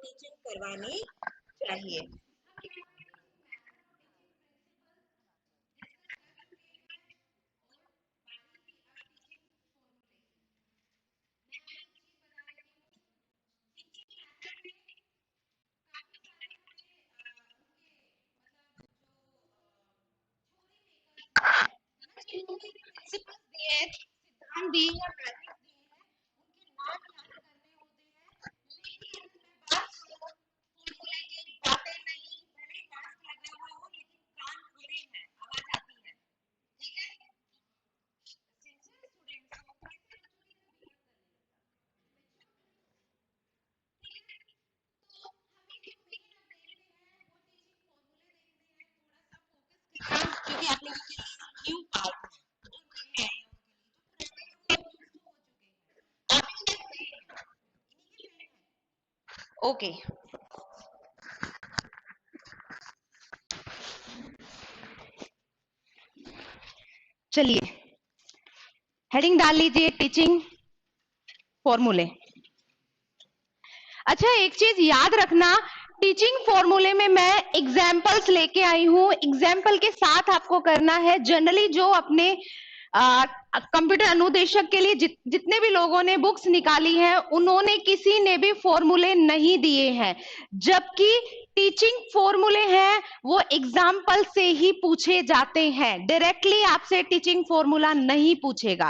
Teaching करवानी चाहिए। क्योंकि आप लोगों के लिए न्यू पार्ट ओके। चलिए हेडिंग डाल लीजिए टीचिंग फॉर्मूले। अच्छा एक चीज याद रखना, टीचिंग फॉर्मूले में मैं एग्जाम्पल्स लेके आई हूं, एग्जाम्पल के साथ आपको करना है। जनरली जो अपने कंप्यूटर अनुदेशक के लिए जितने भी लोगों ने बुक्स निकाली हैं उन्होंने किसी ने भी फॉर्मूले नहीं दिए हैं, जबकि टीचिंग फॉर्मूले हैं वो एग्जाम्पल से ही पूछे जाते हैं। डायरेक्टली आपसे टीचिंग फॉर्मूला नहीं पूछेगा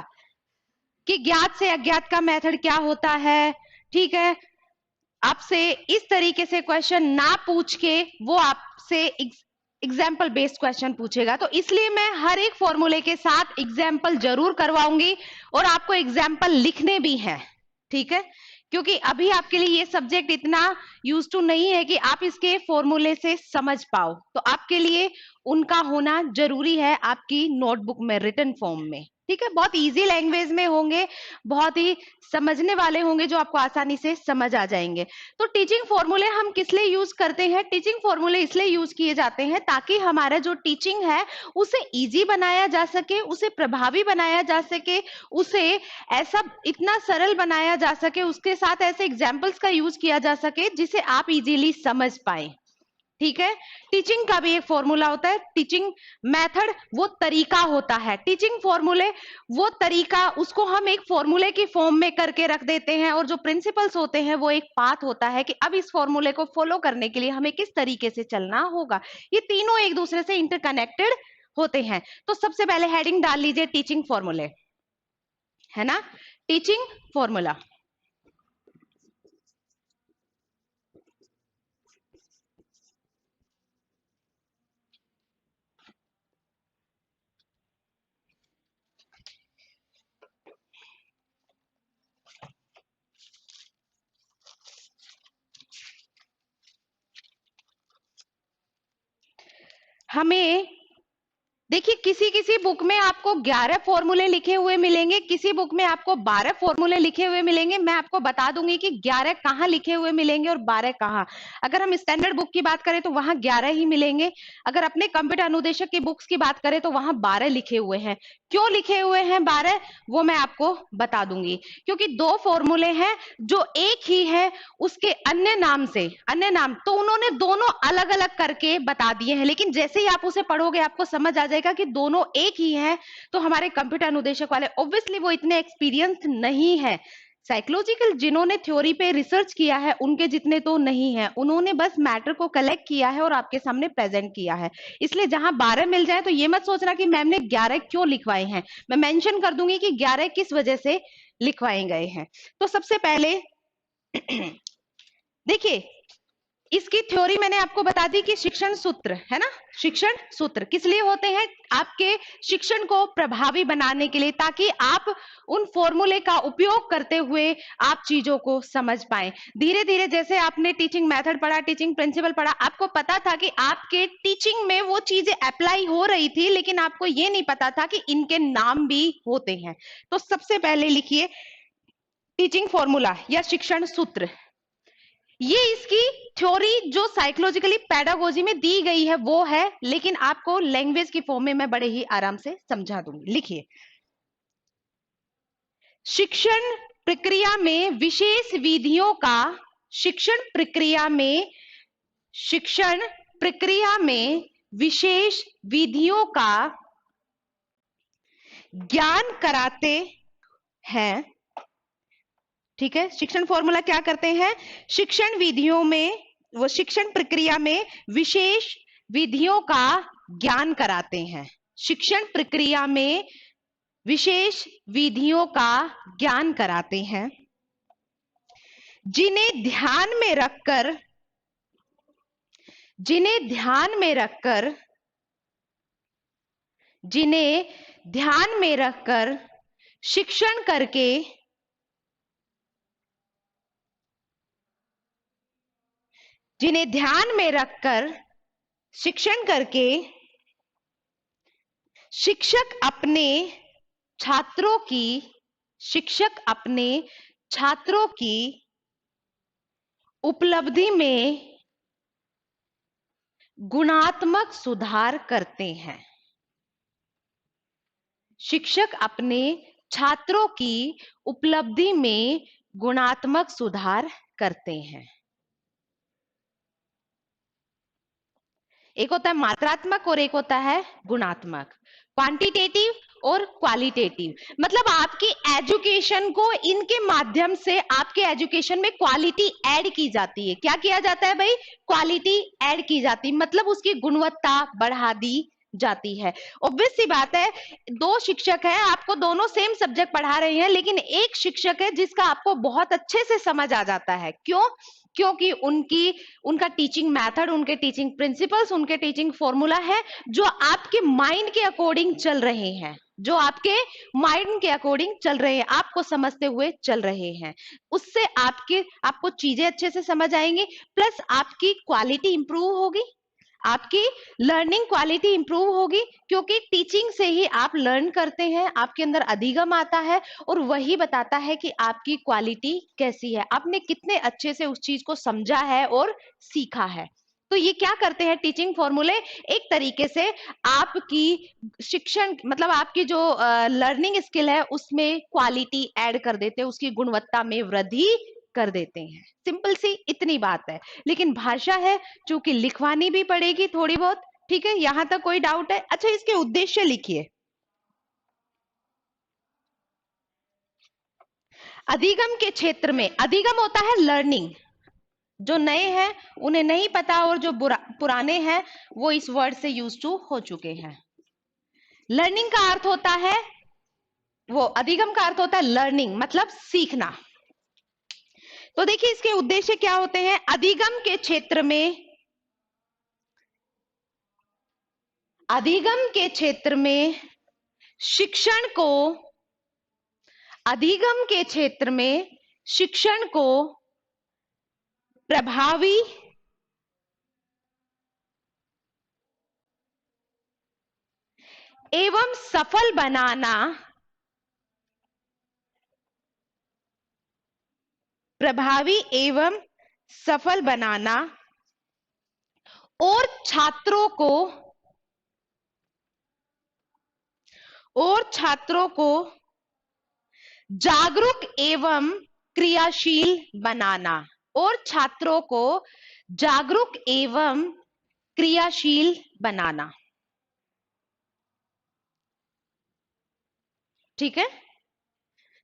कि ज्ञात से अज्ञात का मेथड क्या होता है, ठीक है। आपसे इस तरीके से क्वेश्चन ना पूछ के वो आपसे एग्जाम्पल बेस्ड क्वेश्चन पूछेगा। तो इसलिए मैं हर एक फॉर्मूले के साथ एग्जाम्पल जरूर करवाऊंगी और आपको एग्जाम्पल लिखने भी हैं, ठीक है। क्योंकि अभी आपके लिए ये सब्जेक्ट इतना यूज टू नहीं है कि आप इसके फॉर्मूले से समझ पाओ, तो आपके लिए उनका होना जरूरी है आपकी नोटबुक में रिटन फॉर्म में, ठीक है। बहुत इजी लैंग्वेज में होंगे, बहुत ही समझने वाले होंगे, जो आपको आसानी से समझ आ जाएंगे। तो टीचिंग फॉर्मूले हम किस लिए यूज करते हैं? टीचिंग फॉर्मूले इसलिए यूज किए जाते हैं ताकि हमारा जो टीचिंग है उसे इजी बनाया जा सके, उसे प्रभावी बनाया जा सके, उसे ऐसा इतना सरल बनाया जा सके, उसके साथ ऐसे एग्जाम्पल्स का यूज किया जा सके जिसे आप इजीली समझ पाए, ठीक है। टीचिंग का भी एक फॉर्मूला होता है, टीचिंग मेथड वो तरीका होता है, टीचिंग फॉर्मूले वो तरीका, उसको हम एक फॉर्मूले की फॉर्म में करके रख देते हैं, और जो प्रिंसिपल्स होते हैं वो एक पाथ होता है कि अब इस फॉर्मूले को फॉलो करने के लिए हमें किस तरीके से चलना होगा। ये तीनों एक दूसरे से इंटरकनेक्टेड होते हैं। तो सबसे पहले हेडिंग डाल लीजिए टीचिंग फॉर्मूले, है ना, टीचिंग फॉर्मूला। हमें देखिए किसी किसी बुक में आपको 11 फॉर्मूले लिखे हुए मिलेंगे, किसी बुक में आपको 12 फॉर्मूले लिखे हुए मिलेंगे। मैं आपको बता दूंगी कि 11 कहाँ लिखे हुए मिलेंगे और 12 कहाँ। अगर हम स्टैंडर्ड बुक की बात करें तो वहां 11 ही मिलेंगे, अगर अपने कंप्यूटर अनुदेशक की बुक्स की बात करें तो वहां 12 लिखे हुए हैं। क्यों लिखे हुए हैं 12, वो मैं आपको बता दूंगी। क्योंकि दो फॉर्मूले हैं जो एक ही है, उसके अन्य नाम से, अन्य नाम तो उन्होंने दोनों अलग अलग करके बता दिए हैं, लेकिन जैसे ही आप उसे पढ़ोगे आपको समझ आ जाएगा कि दोनों एक ही हैं। तो हमारे कंप्यूटर अनुदेशक वाले ऑब्वियसली वो इतने एक्सपीरियंस्ड नहीं है, साइकोलॉजिकल जिन्होंने थ्योरी पे रिसर्च किया है उनके जितने तो नहीं है, उन्होंने बस मैटर को कलेक्ट किया है और आपके सामने प्रेजेंट किया है। इसलिए जहां 12 मिल जाए तो ये मत सोचना कि मैम ने 11 क्यों लिखवाए हैं, मैं मेंशन कर दूंगी कि 11 किस वजह से लिखवाए गए हैं। तो सबसे पहले देखिए इसकी थ्योरी मैंने आपको बता दी कि शिक्षण सूत्र है ना, शिक्षण सूत्र किस लिए होते हैं? आपके शिक्षण को प्रभावी बनाने के लिए, ताकि आप उन फॉर्मूले का उपयोग करते हुए आप चीजों को समझ पाए। धीरे धीरे जैसे आपने टीचिंग मेथड पढ़ा, टीचिंग प्रिंसिपल पढ़ा, आपको पता था कि आपके टीचिंग में वो चीजें अप्लाई हो रही थी, लेकिन आपको ये नहीं पता था कि इनके नाम भी होते हैं। तो सबसे पहले लिखिए टीचिंग फॉर्मूला या शिक्षण सूत्र। ये इसकी थ्योरी जो साइकोलॉजिकली पेडागोजी में दी गई है वो है, लेकिन आपको लैंग्वेज की फॉर्म में मैं बड़े ही आराम से समझा दूंगी। लिखिए, शिक्षण प्रक्रिया में विशेष विधियों का शिक्षण प्रक्रिया में विशेष विधियों का ज्ञान कराते हैं। ठीक है, शिक्षण फॉर्मूला क्या करते हैं? शिक्षण विधियों में, वो शिक्षण प्रक्रिया में विशेष विधियों का ज्ञान कराते हैं। शिक्षण प्रक्रिया में विशेष विधियों का ज्ञान कराते हैं, जिन्हें ध्यान में रखकर शिक्षण करके शिक्षक अपने छात्रों की उपलब्धि में गुणात्मक सुधार करते हैं। शिक्षक अपने छात्रों की उपलब्धि में गुणात्मक सुधार करते हैं। एक होता है मात्रात्मक और एक होता है गुणात्मक, क्वांटिटेटिव और क्वालिटेटिव। मतलब आपकी एजुकेशन को इनके माध्यम से आपके एजुकेशन में क्वालिटी ऐड की जाती है। क्या किया जाता है भाई? क्वालिटी ऐड की जाती है, मतलब उसकी गुणवत्ता बढ़ा दी जाती है। ऑब्वियस सी बात है, दो शिक्षक हैं, आपको दोनों सेम सब्जेक्ट पढ़ा रहे हैं, लेकिन एक शिक्षक है जिसका आपको बहुत अच्छे से समझ आ जाता है। क्यों? क्योंकि उनका टीचिंग मेथड, उनके टीचिंग प्रिंसिपल्स, उनके टीचिंग फॉर्मूला है जो आपके माइंड के अकॉर्डिंग चल रहे हैं, आपको समझते हुए चल रहे हैं। उससे आपको चीजें अच्छे से समझ आएंगी, प्लस आपकी क्वालिटी इंप्रूव होगी, आपकी लर्निंग क्वालिटी इंप्रूव होगी, क्योंकि टीचिंग से ही आप लर्न करते हैं, आपके अंदर अधिगम आता है और वही बताता है कि आपकी क्वालिटी कैसी है, आपने कितने अच्छे से उस चीज को समझा है और सीखा है। तो ये क्या करते हैं टीचिंग फॉर्मूले? एक तरीके से आपकी शिक्षण, मतलब आपकी जो लर्निंग स्किल है उसमें क्वालिटी ऐड कर देते हैं, उसकी गुणवत्ता में वृद्धि कर देते हैं। सिंपल सी इतनी बात है। लेकिन भाषा है, चूंकि लिखवानी भी पड़ेगी थोड़ी बहुत। ठीक है, यहां तक कोई डाउट है? अच्छा, इसके उद्देश्य लिखिए। अधिगम के क्षेत्र में, अधिगम होता है लर्निंग। जो नए हैं उन्हें नहीं पता, और जो पुराने हैं वो इस वर्ड से यूज टू हो चुके हैं। लर्निंग का अर्थ होता है, वो अधिगम का अर्थ होता है लर्निंग, मतलब सीखना। तो देखिए इसके उद्देश्य क्या होते हैं। अधिगम के क्षेत्र में शिक्षण को प्रभावी एवं सफल बनाना और छात्रों को जागरूक एवं क्रियाशील बनाना। ठीक है,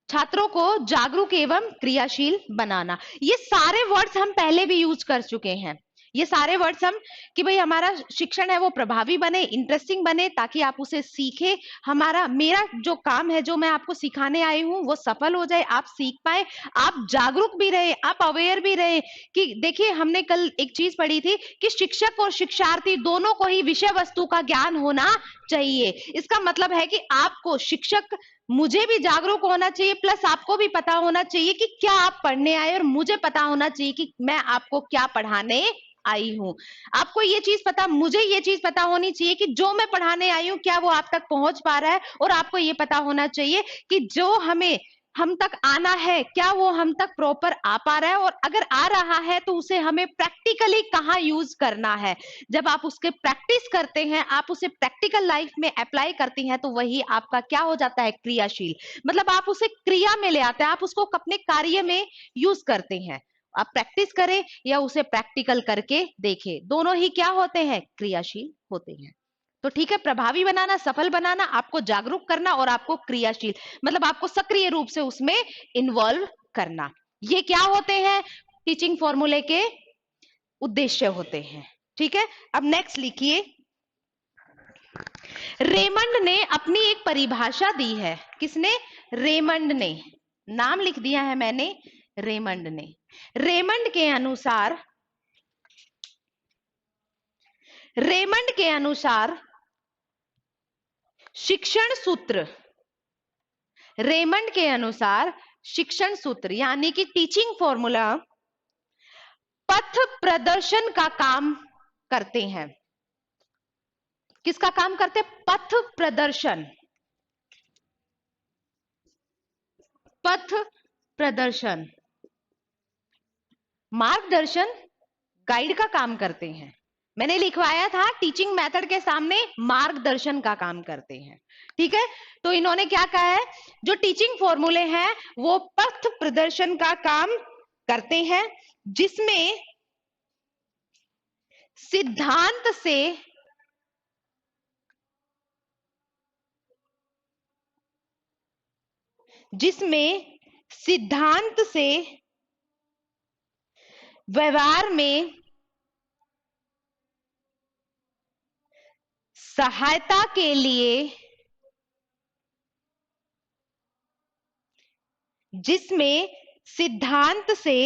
छात्रों को जागरूक एवं क्रियाशील बनाना। ये सारे वर्ड्स हम पहले भी यूज कर चुके हैं। ये सारे वर्ड्स हम, कि भाई हमारा शिक्षण है वो प्रभावी बने, इंटरेस्टिंग बने, ताकि आप उसे सीखे। मेरा जो काम है, जो मैं आपको सिखाने आई हूं, वो सफल हो जाए, आप सीख पाए, आप जागरूक भी रहे, आप अवेयर भी रहे। कि देखिए हमने कल एक चीज पढ़ी थी कि शिक्षक और शिक्षार्थी दोनों को ही विषय वस्तु का ज्ञान होना चाहिए। इसका मतलब है कि आपको शिक्षक, मुझे भी जागरूक होना चाहिए, प्लस आपको भी पता होना चाहिए कि क्या आप पढ़ने आए, और मुझे पता होना चाहिए कि मैं आपको क्या पढ़ाने आई हूं। आपको ये चीज पता, मुझे ये चीज पता होनी चाहिए कि जो मैं पढ़ाने आई हूं क्या वो आप तक पहुंच पा रहा है, और आपको ये पता होना चाहिए कि जो हम तक आना है क्या वो हम तक प्रॉपर आ पा रहा है, और अगर आ रहा है तो उसे हमें प्रैक्टिकली कहाँ यूज करना है। जब आप उसके प्रैक्टिस करते हैं, आप उसे प्रैक्टिकल लाइफ में अप्लाई करती हैं, तो वही आपका क्या हो जाता है? क्रियाशील। मतलब आप उसे क्रिया में ले आते हैं, आप उसको अपने कार्य में यूज करते हैं। आप प्रैक्टिस करें या उसे प्रैक्टिकल करके देखें, दोनों ही क्या होते हैं, क्रियाशील होते हैं। तो ठीक है, प्रभावी बनाना, सफल बनाना, आपको जागरूक करना और आपको क्रियाशील मतलब आपको सक्रिय रूप से उसमें इन्वॉल्व करना, ये क्या होते हैं, टीचिंग फॉर्मूले के उद्देश्य होते हैं। ठीक है, अब नेक्स्ट लिखिए, रेमंड ने अपनी एक परिभाषा दी है। किसने, रेमंड ने, नाम लिख दिया है मैंने, रेमंड ने। रेमंड के अनुसार शिक्षण सूत्र, रेमंड के अनुसार शिक्षण सूत्र यानी कि टीचिंग फॉर्मूला पथ प्रदर्शन का काम करते हैं। किसका काम करते हैं, पथ प्रदर्शन, पथ प्रदर्शन, मार्गदर्शन, गाइड का काम करते हैं। मैंने लिखवाया था टीचिंग मेथड के सामने मार्गदर्शन का काम करते हैं। ठीक है, तो इन्होंने क्या कहा है, जो टीचिंग फॉर्मूले हैं वो पथ प्रदर्शन का काम करते हैं, जिसमें सिद्धांत से व्यवहार में सहायता के लिए, जिसमें सिद्धांत से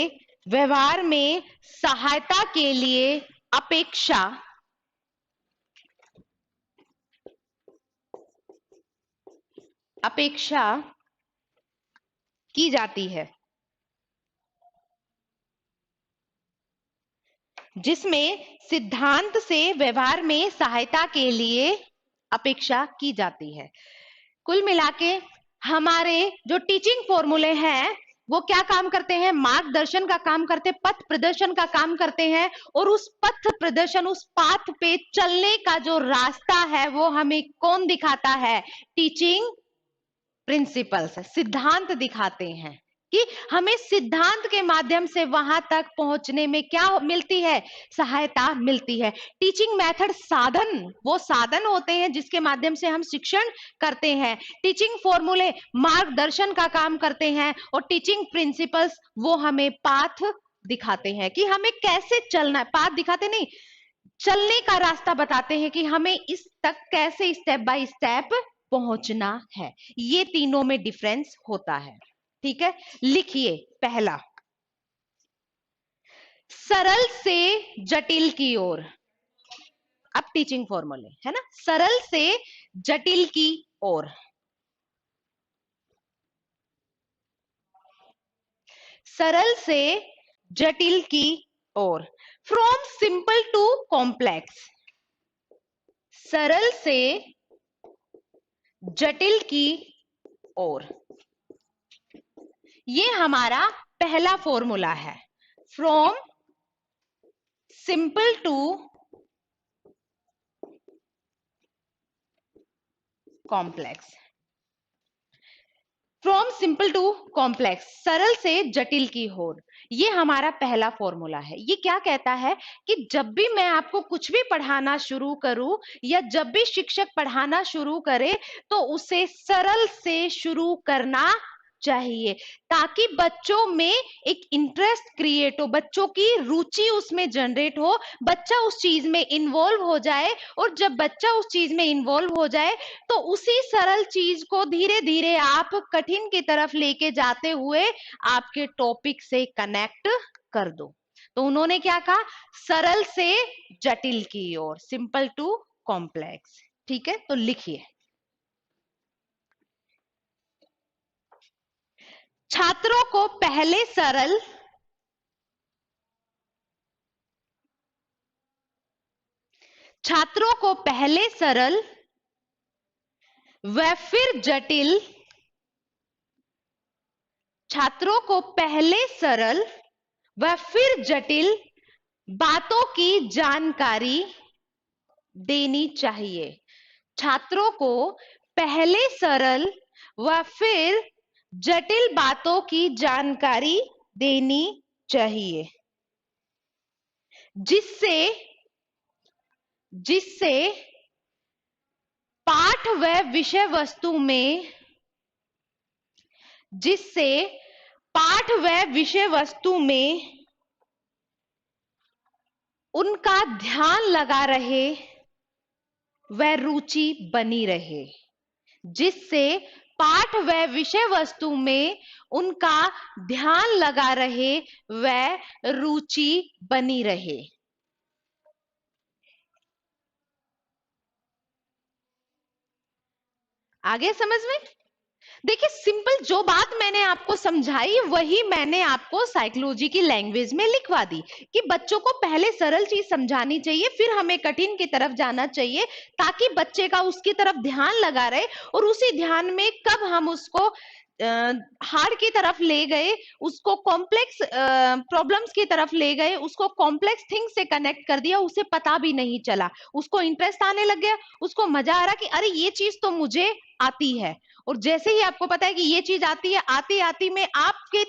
व्यवहार में सहायता के लिए अपेक्षा की जाती है, जिसमें सिद्धांत से व्यवहार में सहायता के लिए अपेक्षा की जाती है। कुल मिलाके हमारे जो टीचिंग फॉर्मूले हैं वो क्या काम करते हैं, मार्गदर्शन का काम करते हैं, पथ प्रदर्शन का काम करते हैं, और उस पथ प्रदर्शन, उस पाथ पे चलने का जो रास्ता है वो हमें कौन दिखाता है, टीचिंग प्रिंसिपल्स, सिद्धांत दिखाते हैं कि हमें सिद्धांत के माध्यम से वहां तक पहुंचने में क्या मिलती है, सहायता मिलती है। टीचिंग मेथड साधन, वो साधन होते हैं जिसके माध्यम से हम शिक्षण करते हैं। टीचिंग फॉर्मूले मार्गदर्शन का काम करते हैं और टीचिंग प्रिंसिपल्स वो हमें पाथ दिखाते हैं कि हमें कैसे चलना है, पाथ दिखाते नहीं, चलने का रास्ता बताते हैं कि हमें इस तक कैसे स्टेप बाय स्टेप पहुंचना है। ये तीनों में डिफरेंस होता है। ठीक है, लिखिए पहला, सरल से जटिल की ओर। अब टीचिंग फॉर्मूले है ना, सरल से जटिल की ओर, सरल से जटिल की ओर, फ्रॉम सिंपल टू कॉम्प्लेक्स, सरल से जटिल की ओर, ये हमारा पहला फॉर्मूला है, from simple to complex, from simple to complex, सरल से जटिल की ओर, ये हमारा पहला फॉर्मूला है। ये क्या कहता है कि जब भी मैं आपको कुछ भी पढ़ाना शुरू करूं या जब भी शिक्षक पढ़ाना शुरू करे तो उसे सरल से शुरू करना चाहिए, ताकि बच्चों में एक इंटरेस्ट क्रिएट हो, बच्चों की रुचि उसमें जनरेट हो, बच्चा उस चीज में इन्वॉल्व हो जाए, और जब बच्चा उस चीज में इन्वॉल्व हो जाए तो उसी सरल चीज को धीरे धीरे आप कठिन की तरफ लेके जाते हुए आपके टॉपिक से कनेक्ट कर दो। तो उन्होंने क्या कहा, सरल से जटिल की ओर, सिंपल टू कॉम्प्लेक्स। ठीक है, तो लिखिए, छात्रों को पहले सरल, छात्रों को पहले सरल व फिर जटिल, छात्रों को पहले सरल व फिर जटिल बातों की जानकारी देनी चाहिए। छात्रों को पहले सरल व फिर जटिल बातों की जानकारी देनी चाहिए, जिससे जिससे पाठ व विषय वस्तु में जिससे पाठ व विषय वस्तु में उनका ध्यान लगा रहे व रुचि बनी रहे, जिससे पाठ व विषय वस्तु में उनका ध्यान लगा रहे व रुचि बनी रहे। आगे समझ में? देखिए, सिंपल जो बात मैंने आपको समझाई वही मैंने आपको साइकोलॉजी की लैंग्वेज में लिखवा दी कि बच्चों को पहले सरल चीज समझानी चाहिए, फिर हमें कठिन की तरफ जाना चाहिए, ताकि बच्चे का उसकी तरफ ध्यान लगा रहे, और उसी ध्यान में कब हम उसको हार्ड की तरफ ले गए, उसको कॉम्प्लेक्स प्रॉब्लम्स की तरफ ले गए, उसको कॉम्प्लेक्स थिंग्स से कनेक्ट कर दिया, उसे पता भी नहीं चला, उसको इंटरेस्ट आने लग गया, उसको मजा आ रहा कि अरे ये चीज तो मुझे आती है। और जैसे ही आपको पता है कि ये चीज आती है, आती आती में आपके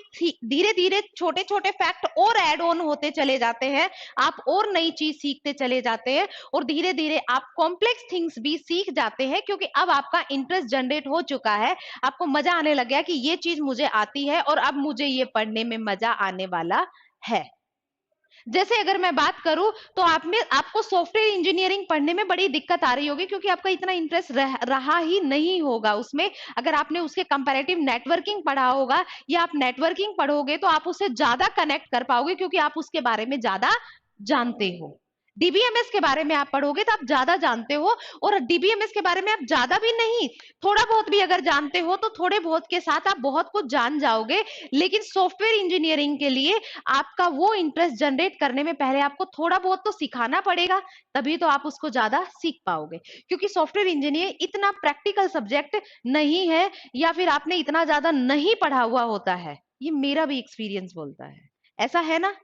धीरे धीरे छोटे छोटे फैक्ट और ऐड ऑन होते चले जाते हैं, आप और नई चीज सीखते चले जाते हैं, और धीरे धीरे आप कॉम्प्लेक्स थिंग्स भी सीख जाते हैं, क्योंकि अब आपका इंटरेस्ट जनरेट हो चुका है, आपको मजा आने लग गया कि ये चीज मुझे आती है और अब मुझे ये पढ़ने में मजा आने वाला है। जैसे अगर मैं बात करूं तो आपको सॉफ्टवेयर इंजीनियरिंग पढ़ने में बड़ी दिक्कत आ रही होगी, क्योंकि आपका इतना इंटरेस्ट रहा ही नहीं होगा उसमें। अगर आपने उसके कंपैरेटिव नेटवर्किंग पढ़ा होगा या आप नेटवर्किंग पढ़ोगे तो आप उससे ज्यादा कनेक्ट कर पाओगे, क्योंकि आप उसके बारे में ज्यादा जानते हो। डीबीएमएस के बारे में आप पढ़ोगे तो आप ज्यादा जानते हो, और डीबीएमएस के बारे में आप ज्यादा भी नहीं, थोड़ा बहुत भी अगर जानते हो तो थोड़े बहुत के साथ आप बहुत कुछ जान जाओगे। लेकिन सॉफ्टवेयर इंजीनियरिंग के लिए आपका वो इंटरेस्ट जनरेट करने में पहले आपको थोड़ा बहुत तो सिखाना पड़ेगा, तभी तो आप उसको ज्यादा सीख पाओगे, क्योंकि सॉफ्टवेयर इंजीनियर इतना प्रैक्टिकल सब्जेक्ट नहीं है, या फिर आपने इतना ज्यादा नहीं पढ़ा हुआ होता है, ये मेरा भी एक्सपीरियंस बोलता है, ऐसा है ना।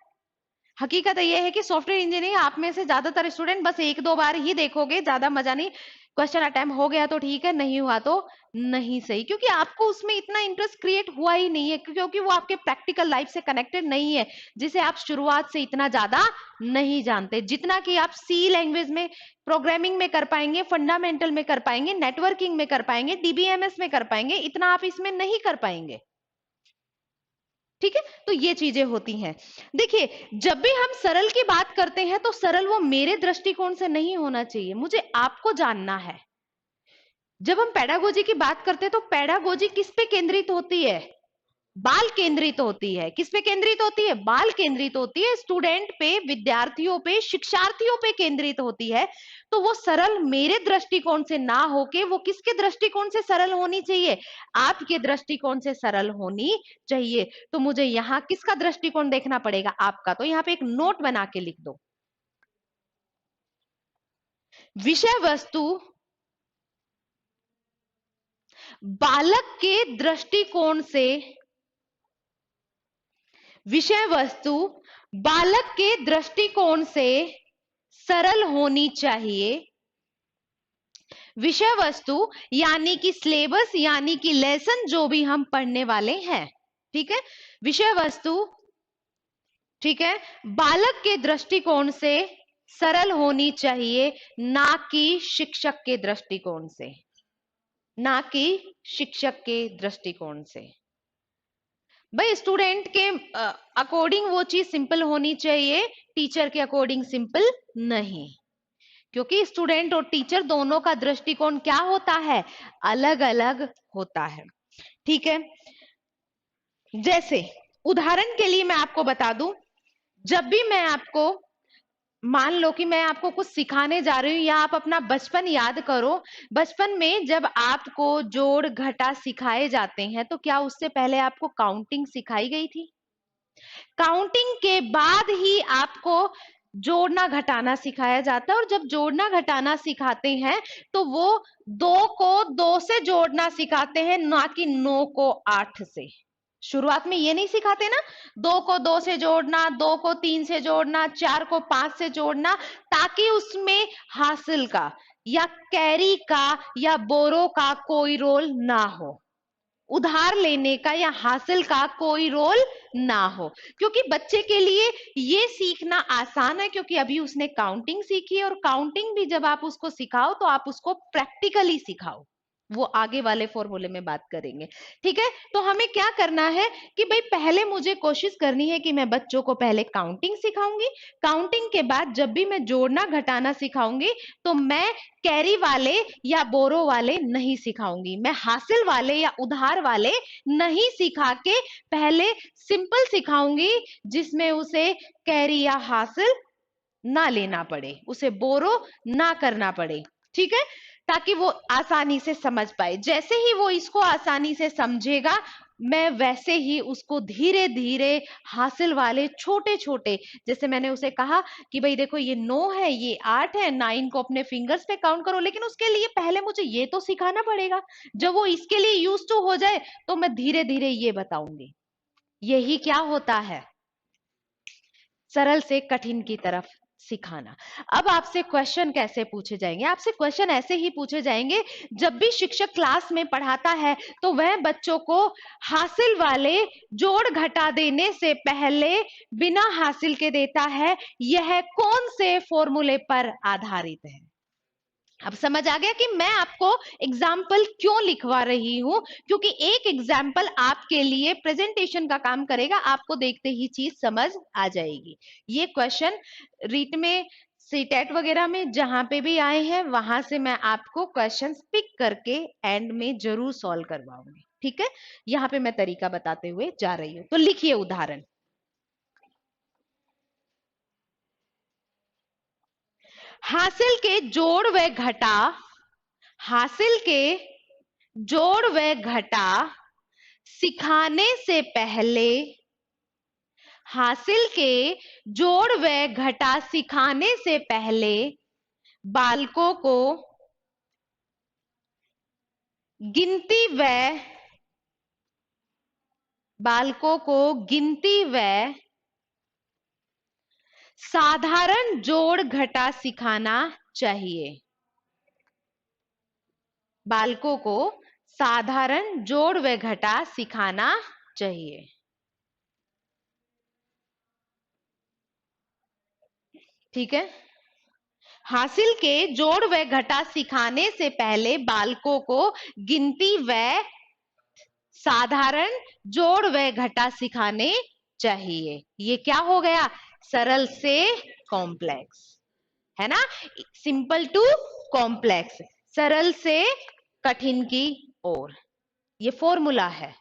हकीकत यह है कि सॉफ्टवेयर इंजीनियरिंग आप में से ज्यादातर स्टूडेंट बस एक दो बार ही देखोगे, ज्यादा मजा नहीं, क्वेश्चन अटेम्प्ट हो गया तो ठीक है, नहीं हुआ तो नहीं सही, क्योंकि आपको उसमें इतना इंटरेस्ट क्रिएट हुआ ही नहीं है, क्योंकि वो आपके प्रैक्टिकल लाइफ से कनेक्टेड नहीं है, जिसे आप शुरुआत से इतना ज्यादा नहीं जानते, जितना कि आप सी लैंग्वेज में प्रोग्रामिंग में कर पाएंगे, फंडामेंटल में कर पाएंगे, नेटवर्किंग में कर पाएंगे, डीबीएमएस में कर पाएंगे, इतना आप इसमें नहीं कर पाएंगे। ठीक है, तो ये चीजें होती हैं। देखिए, जब भी हम सरल की बात करते हैं तो सरल वो मेरे दृष्टिकोण से नहीं होना चाहिए, मुझे आपको जानना है। जब हम पेडागोजी की बात करते हैं तो पेडागोजी किस पे केंद्रित होती है? बाल केंद्रित होती है। किस पे केंद्रित होती है? बाल केंद्रित होती है, स्टूडेंट पे, विद्यार्थियों पे, शिक्षार्थियों पे केंद्रित होती है। तो वो सरल मेरे दृष्टिकोण से ना होके वो किसके दृष्टिकोण से सरल होनी चाहिए? आपके दृष्टिकोण से सरल होनी चाहिए। तो मुझे यहाँ किसका दृष्टिकोण देखना पड़ेगा? आपका। तो यहाँ पे एक नोट बना के लिख दो, विषय वस्तु बालक के दृष्टिकोण से, विषय वस्तु बालक के दृष्टिकोण से सरल होनी चाहिए। विषय वस्तु यानी कि सिलेबस, यानी कि लेसन जो भी हम पढ़ने वाले हैं, ठीक है, विषय वस्तु, ठीक है, बालक के दृष्टिकोण से सरल होनी चाहिए, ना कि शिक्षक के दृष्टिकोण से, ना कि शिक्षक के दृष्टिकोण से। भाई स्टूडेंट के अकॉर्डिंग वो चीज सिंपल होनी चाहिए, टीचर के अकॉर्डिंग सिंपल नहीं, क्योंकि स्टूडेंट और टीचर दोनों का दृष्टिकोण क्या होता है? अलग अलग होता है। ठीक है, जैसे उदाहरण के लिए मैं आपको बता दूं, जब भी मैं आपको, मान लो कि मैं आपको कुछ सिखाने जा रही हूँ, या आप अपना बचपन याद करो, बचपन में जब आपको जोड़ घटा सिखाए जाते हैं तो क्या उससे पहले आपको काउंटिंग सिखाई गई थी? काउंटिंग के बाद ही आपको जोड़ना घटाना सिखाया जाता है, और जब जोड़ना घटाना सिखाते हैं तो वो 2 को 2 से जोड़ना सिखाते हैं, ना कि 9 को 8 से। शुरुआत में ये नहीं सिखाते ना, 2 को 2 से जोड़ना, 2 को 3 से जोड़ना, 4 को 5 से जोड़ना, ताकि उसमें हासिल का या कैरी का या बोरो का कोई रोल ना हो। उधार लेने का या हासिल का कोई रोल ना हो, क्योंकि बच्चे के लिए ये सीखना आसान है, क्योंकि अभी उसने काउंटिंग सीखी है, और काउंटिंग भी जब आप उसको सिखाओ तो आप उसको प्रैक्टिकली सिखाओ, वो आगे वाले फॉर्मूले में बात करेंगे। ठीक है, तो हमें क्या करना है कि भाई पहले मुझे कोशिश करनी है कि मैं बच्चों को पहले काउंटिंग सिखाऊंगी, काउंटिंग के बाद जब भी मैं जोड़ना घटाना सिखाऊंगी तो मैं कैरी वाले या बोरो वाले नहीं सिखाऊंगी, मैं हासिल वाले या उधार वाले नहीं सिखा के पहले सिंपल सिखाऊंगी, जिसमें उसे कैरी या हासिल ना लेना पड़े, उसे बोरो ना करना पड़े। ठीक है, ताकि वो आसानी से समझ पाए। जैसे ही वो इसको आसानी से समझेगा, मैं वैसे ही उसको धीरे धीरे हासिल वाले छोटे छोटे, जैसे मैंने उसे कहा कि भाई देखो ये 9 है, ये 8 है, 9 को अपने फिंगर्स पे काउंट करो, लेकिन उसके लिए पहले मुझे ये तो सिखाना पड़ेगा। जब वो इसके लिए यूज टू हो जाए तो मैं धीरे धीरे ये बताऊंगी। यही क्या होता है, सरल से कठिन की तरफ सिखाना। अब आपसे क्वेश्चन कैसे पूछे जाएंगे, आपसे क्वेश्चन ऐसे ही पूछे जाएंगे, जब भी शिक्षक क्लास में पढ़ाता है तो वह बच्चों को हासिल वाले जोड़ घटा देने से पहले बिना हासिल के देता है, यह कौन से फॉर्मूले पर आधारित है। अब समझ आ गया कि मैं आपको एग्जाम्पल क्यों लिखवा रही हूं, क्योंकि एक एग्जाम्पल आपके लिए प्रेजेंटेशन का काम करेगा, आपको देखते ही चीज समझ आ जाएगी। ये क्वेश्चन रीट में, सीटेट वगैरह में जहां पे भी आए हैं, वहां से मैं आपको क्वेश्चन पिक करके एंड में जरूर सॉल्व करवाऊंगी। ठीक है, यहाँ पे मैं तरीका बताते हुए जा रही हूं, तो लिखिए उदाहरण। हासिल के जोड़ व घटा, हासिल के जोड़ व घटा सिखाने से पहले, हासिल के जोड़ व घटा सिखाने से पहले बालकों को गिनती व बालकों को गिनती व साधारण जोड़ घटा सिखाना चाहिए। बालकों को साधारण जोड़ व घटा सिखाना चाहिए। ठीक है, हासिल के जोड़ व घटा सिखाने से पहले बालकों को गिनती व साधारण जोड़ व घटा सिखाने चाहिए। ये क्या हो गया, सरल से कॉम्प्लेक्स, है ना, सिंपल टू कॉम्प्लेक्स, सरल से कठिन की ओर, ये फॉर्मूला है।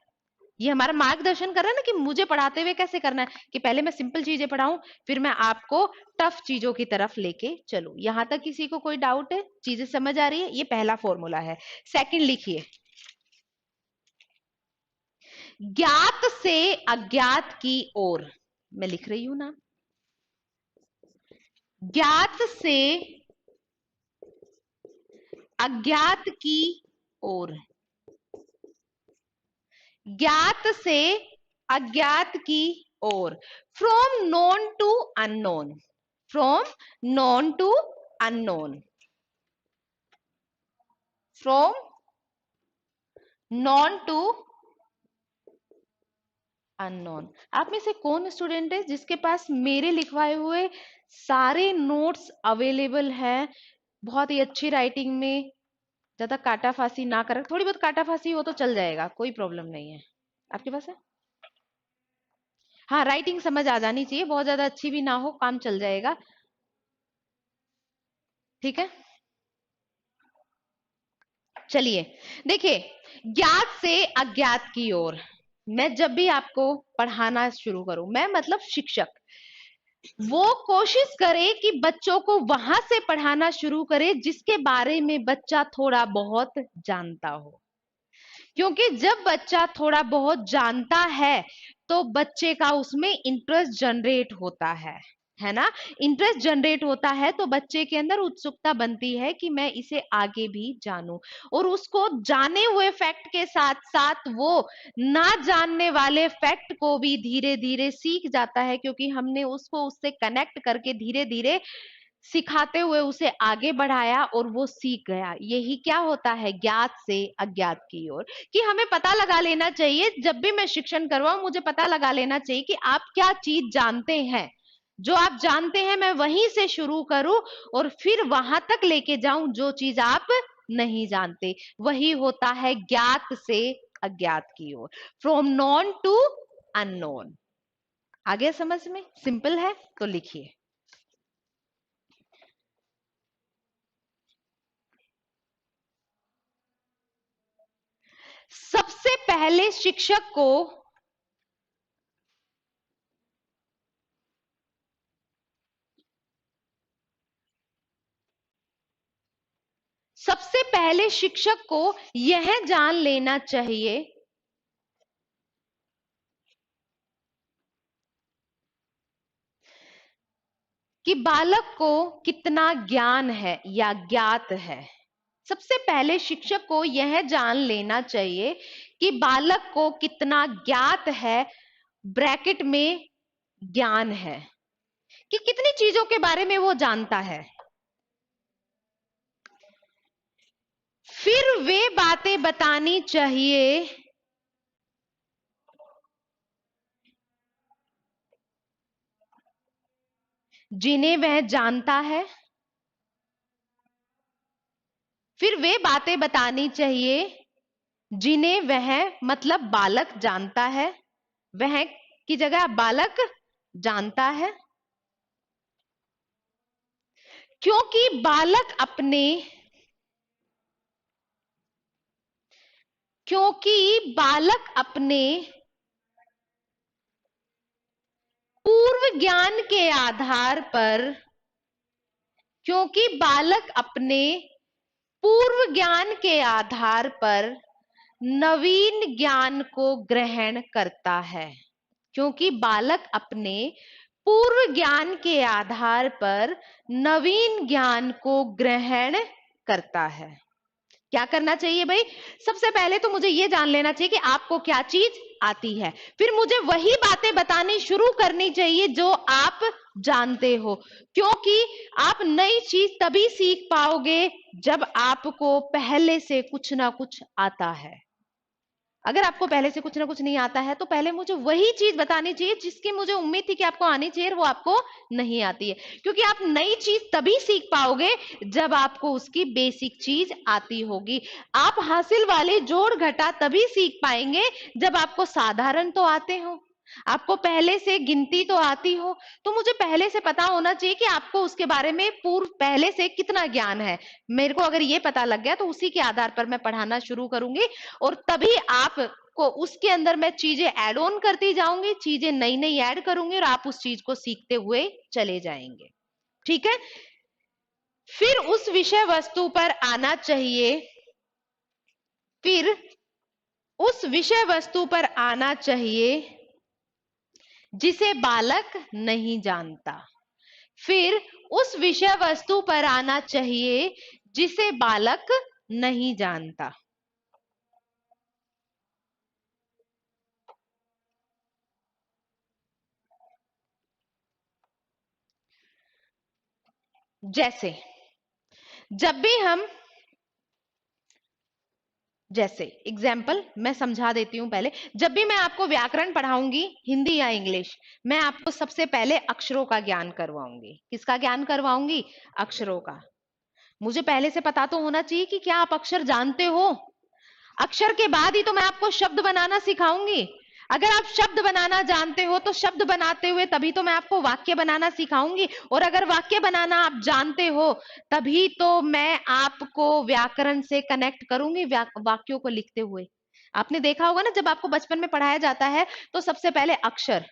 ये हमारा मार्गदर्शन कर रहा है ना कि मुझे पढ़ाते हुए कैसे करना है, कि पहले मैं सिंपल चीजें पढ़ाऊं, फिर मैं आपको टफ चीजों की तरफ लेके चलूं। यहां तक किसी को कोई डाउट है, चीजें समझ आ रही है, ये पहला फॉर्मूला है। सेकंड लिखिए, ज्ञात से अज्ञात की ओर, मैं लिख रही हूं ना, ज्ञात से अज्ञात की ओर, ज्ञात से अज्ञात की ओर, from known to unknown, from known to unknown, from known to unknown. आप में से कौन स्टूडेंट है जिसके पास मेरे लिखवाए हुए सारे नोट्स अवेलेबल हैं, बहुत ही अच्छी राइटिंग में, ज्यादा काटा फासी ना कर, थोड़ी बहुत काटा फासी हो तो चल जाएगा, कोई प्रॉब्लम नहीं है, आपके पास है? हाँ, राइटिंग समझ आ जानी चाहिए, बहुत ज्यादा अच्छी भी ना हो, काम चल जाएगा। ठीक है, चलिए देखिए, ज्ञात से अज्ञात की ओर, मैं जब भी आपको पढ़ाना शुरू करूं, मैं मतलब शिक्षक, वो कोशिश करे कि बच्चों को वहां से पढ़ाना शुरू करे जिसके बारे में बच्चा थोड़ा बहुत जानता हो, क्योंकि जब बच्चा थोड़ा बहुत जानता है तो बच्चे का उसमें इंटरेस्ट जनरेट होता है ना, इंटरेस्ट जनरेट होता है तो बच्चे के अंदर उत्सुकता बनती है कि मैं इसे आगे भी जानूं, और उसको जाने हुए फैक्ट के साथ साथ वो ना जानने वाले फैक्ट को भी धीरे धीरे सीख जाता है, क्योंकि हमने उसको उससे कनेक्ट करके धीरे धीरे सिखाते हुए उसे आगे बढ़ाया और वो सीख गया। यही क्या होता है, ज्ञात से अज्ञात की ओर। कि हमें पता लगा लेना चाहिए, जब भी मैं शिक्षण करवाऊं मुझे पता लगा लेना चाहिए कि आप क्या चीज जानते हैं। जो आप जानते हैं मैं वहीं से शुरू करूं और फिर वहां तक लेके जाऊं जो चीज आप नहीं जानते। वही होता है ज्ञात से अज्ञात की ओर, फ्रॉम नॉन टू अननोन। आगे समझ में सिंपल है तो लिखिए। सबसे पहले शिक्षक को सबसे पहले शिक्षक को यह जान लेना चाहिए कि बालक को कितना ज्ञान है या ज्ञात है। सबसे पहले शिक्षक को यह जान लेना चाहिए कि बालक को कितना ज्ञात है, ब्रैकेट में ज्ञान है, कि कितनी चीजों के बारे में वो जानता है। फिर वे बातें बतानी चाहिए जिन्हें वह जानता है। फिर वे बातें बतानी चाहिए जिन्हें वह मतलब बालक जानता है। वह की जगह बालक जानता है, क्योंकि बालक अपने क्योंकि बालक अपने पूर्व ज्ञान के आधार पर क्योंकि बालक अपने पूर्व ज्ञान के आधार पर नवीन ज्ञान को ग्रहण करता है। क्योंकि बालक अपने पूर्व ज्ञान के आधार पर नवीन ज्ञान को ग्रहण करता है। क्या करना चाहिए भाई, सबसे पहले तो मुझे यह जान लेना चाहिए कि आपको क्या चीज आती है। फिर मुझे वही बातें बतानी शुरू करनी चाहिए जो आप जानते हो, क्योंकि आप नई चीज तभी सीख पाओगे जब आपको पहले से कुछ ना कुछ आता है। अगर आपको पहले से कुछ ना कुछ नहीं आता है तो पहले मुझे वही चीज बतानी चाहिए जिसकी मुझे उम्मीद थी कि आपको आनी चाहिए, वो आपको नहीं आती है। क्योंकि आप नई चीज तभी सीख पाओगे जब आपको उसकी बेसिक चीज आती होगी। आप हासिल वाले जोड़ घटा तभी सीख पाएंगे जब आपको साधारण तो आते हो, आपको पहले से गिनती तो आती हो। तो मुझे पहले से पता होना चाहिए कि आपको उसके बारे में पूर्व पहले से कितना ज्ञान है। मेरे को अगर ये पता लग गया तो उसी के आधार पर मैं पढ़ाना शुरू करूंगी और तभी आप को उसके अंदर मैं चीजें ऐड ऑन करती जाऊंगी, चीजें नई नई ऐड करूंगी और आप उस चीज को सीखते हुए चले जाएंगे। ठीक है। फिर उस विषय वस्तु पर आना चाहिए फिर उस विषय वस्तु पर आना चाहिए जिसे बालक नहीं जानता। फिर उस विषय वस्तु पर आना चाहिए जिसे बालक नहीं जानता। जैसे जब भी हम जैसे एग्जाम्पल मैं समझा देती हूं पहले। जब भी मैं आपको व्याकरण पढ़ाऊंगी हिंदी या इंग्लिश, मैं आपको सबसे पहले अक्षरों का ज्ञान करवाऊंगी। किसका ज्ञान करवाऊंगी, अक्षरों का। मुझे पहले से पता तो होना चाहिए कि क्या आप अक्षर जानते हो। अक्षर के बाद ही तो मैं आपको शब्द बनाना सिखाऊंगी। अगर आप शब्द बनाना जानते हो तो शब्द बनाते हुए तभी तो मैं आपको वाक्य बनाना सिखाऊंगी, और अगर वाक्य बनाना आप जानते हो तभी तो मैं आपको व्याकरण से कनेक्ट करूंगी वाक्यों को लिखते हुए। आपने देखा होगा ना, जब आपको बचपन में पढ़ाया जाता है तो सबसे पहले अक्षर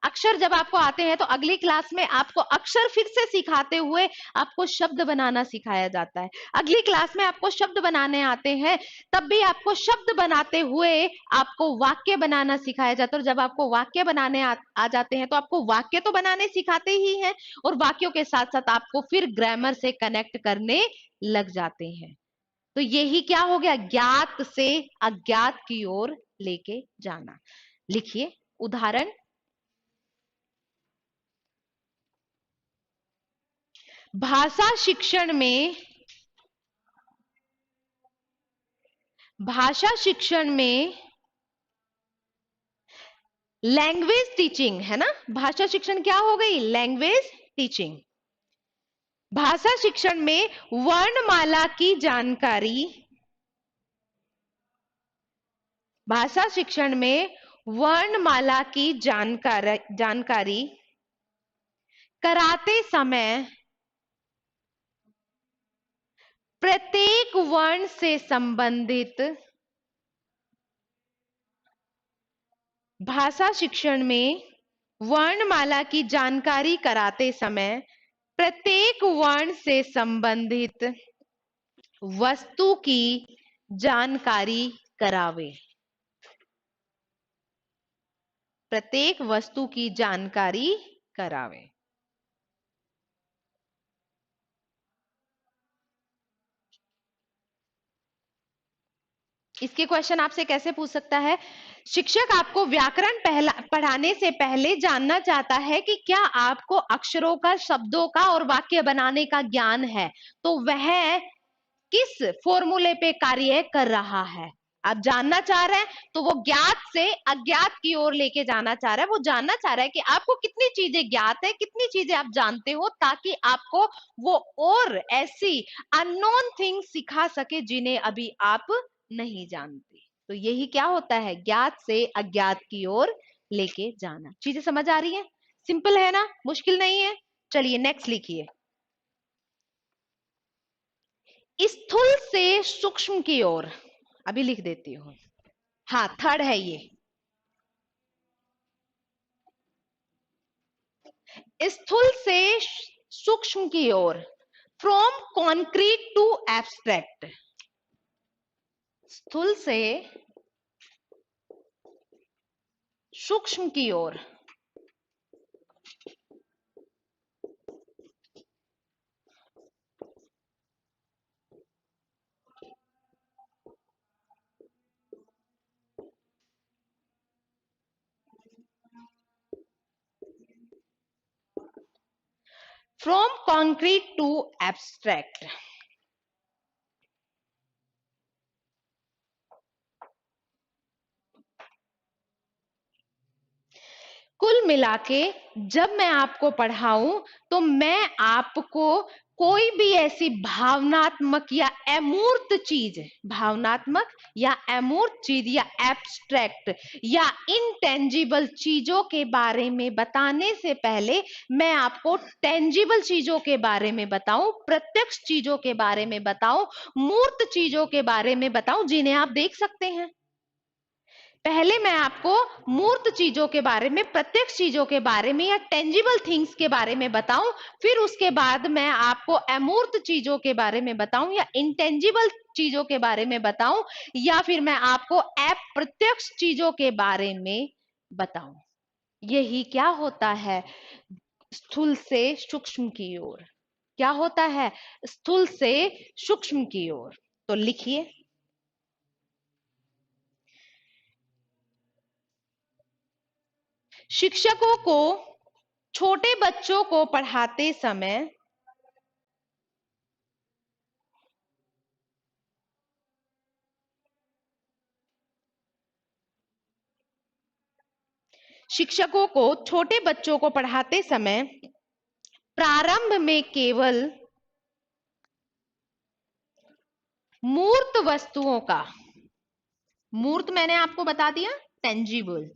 अक्षर जब आपको आते हैं तो अगली क्लास में आपको अक्षर फिर से सिखाते हुए आपको शब्द बनाना सिखाया जाता है। अगली क्लास में आपको शब्द बनाने आते हैं, तब भी आपको शब्द बनाते हुए आपको वाक्य बनाना सिखाया जाता है। और जब आपको वाक्य बनाने आ जाते हैं तो आपको वाक्य तो बनाने सिखाते ही हैं, और वाक्यों के साथ साथ आपको फिर ग्रामर से कनेक्ट करने लग जाते हैं। तो यही क्या हो गया, ज्ञात से अज्ञात की ओर लेके जाना। लिखिए उदाहरण। भाषा शिक्षण में लैंग्वेज टीचिंग है ना। भाषा शिक्षण क्या हो गई? Language teaching. भाषा शिक्षण में वर्णमाला की जानकारी, भाषा शिक्षण में वर्णमाला की जानकारी कराते समय प्रत्येक वर्ण से संबंधित, भाषा शिक्षण में वर्णमाला की जानकारी कराते समय प्रत्येक वर्ण से संबंधित वस्तु की जानकारी करावे। प्रत्येक वस्तु की जानकारी करावे। इसके क्वेश्चन आपसे कैसे पूछ सकता है? शिक्षक आपको व्याकरण पढ़ाने से पहले जानना चाहता है कि क्या आपको अक्षरों का, शब्दों का और वाक्य बनाने का ज्ञान है, तो वह किस फॉर्मूले पे कार्य कर रहा है। आप जानना चाह रहे हैं तो वो ज्ञात से अज्ञात की ओर लेके जाना चाह रहा है। वो जानना चाह रहा है कि आपको कितनी चीजें ज्ञात है, कितनी चीजें आप जानते हो, ताकि आपको वो और ऐसी अननोन थिंग्स सिखा सके जिन्हें अभी आप नहीं जानते। तो यही क्या होता है? ज्ञात से अज्ञात की ओर लेके जाना। चीजें समझ आ रही है? सिंपल है ना, मुश्किल नहीं है। चलिए नेक्स्ट लिखिए। स्थूल से सूक्ष्म की ओर, अभी लिख देती हूं। हाँ, थर्ड है ये। स्थूल से सूक्ष्म की ओर, फ्रॉम कॉन्क्रीट टू एब्स्ट्रैक्ट। स्थूल से सूक्ष्म की ओर, फ्रॉम कॉन्क्रीट टू एब्स्ट्रैक्ट। कुल मिलाके जब मैं आपको पढ़ाऊं तो मैं आपको कोई भी ऐसी भावनात्मक या अमूर्त चीज, भावनात्मक या अमूर्त चीज या एब्स्ट्रैक्ट या इनटेंजिबल चीजों के बारे में बताने से पहले मैं आपको टेंजिबल चीजों के बारे में बताऊं, प्रत्यक्ष चीजों के बारे में बताऊं, मूर्त चीजों के बारे में बताऊं जिन्हें आप देख सकते हैं। पहले मैं आपको मूर्त चीजों के बारे में, प्रत्यक्ष चीजों के बारे में या टेंजिबल थिंग्स के बारे में बताऊं, फिर उसके बाद मैं आपको अमूर्त चीजों के बारे में बताऊं या इंटेंजिबल चीजों के बारे में बताऊं, या फिर मैं आपको अप्रत्यक्ष चीजों के बारे में बताऊं। यही क्या होता है? स्थूल से सूक्ष्म की ओर। क्या होता है? स्थूल से सूक्ष्म की ओर। तो लिखिए। शिक्षकों को छोटे बच्चों को पढ़ाते समय शिक्षकों को छोटे बच्चों को पढ़ाते समय प्रारंभ में केवल मूर्त वस्तुओं का, मूर्त मैंने आपको बता दिया, टेंजिबल,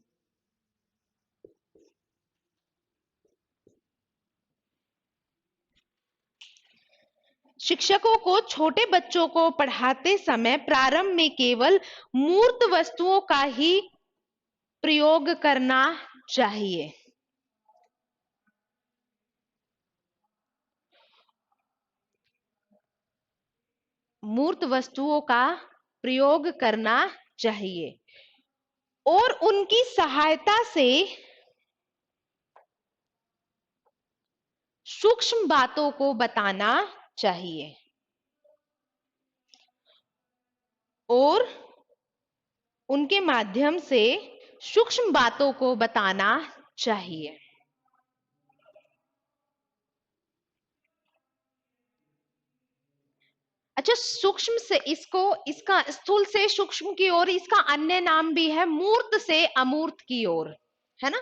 शिक्षकों को छोटे बच्चों को पढ़ाते समय प्रारंभ में केवल मूर्त वस्तुओं का ही प्रयोग करना चाहिए। मूर्त वस्तुओं का प्रयोग करना चाहिए और उनकी सहायता से सूक्ष्म बातों को बताना चाहिए और उनके माध्यम से सूक्ष्म बातों को बताना चाहिए। अच्छा, सूक्ष्म से इसको, इसका स्थूल से सूक्ष्म की ओर, इसका अन्य नाम भी है मूर्त से अमूर्त की ओर, है ना?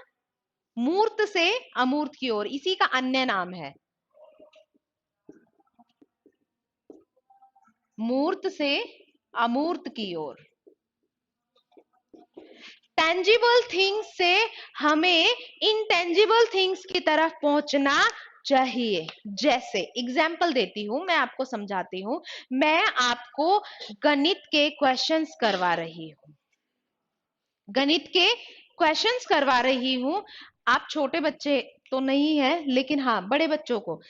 मूर्त से अमूर्त की ओर, इसी का अन्य नाम है। मूर्त से अमूर्त की ओर। टेंजिबल थिंग्स से हमें इनटेंजिबल थिंग्स की तरफ पहुंचना चाहिए। जैसे एग्जाम्पल देती हूं, मैं आपको समझाती हूं। मैं आपको गणित के क्वेश्चंस करवा रही हूं, गणित के क्वेश्चंस करवा रही हूं। आप छोटे बच्चे तो नहीं है, लेकिन हाँ बड़े बच्चों को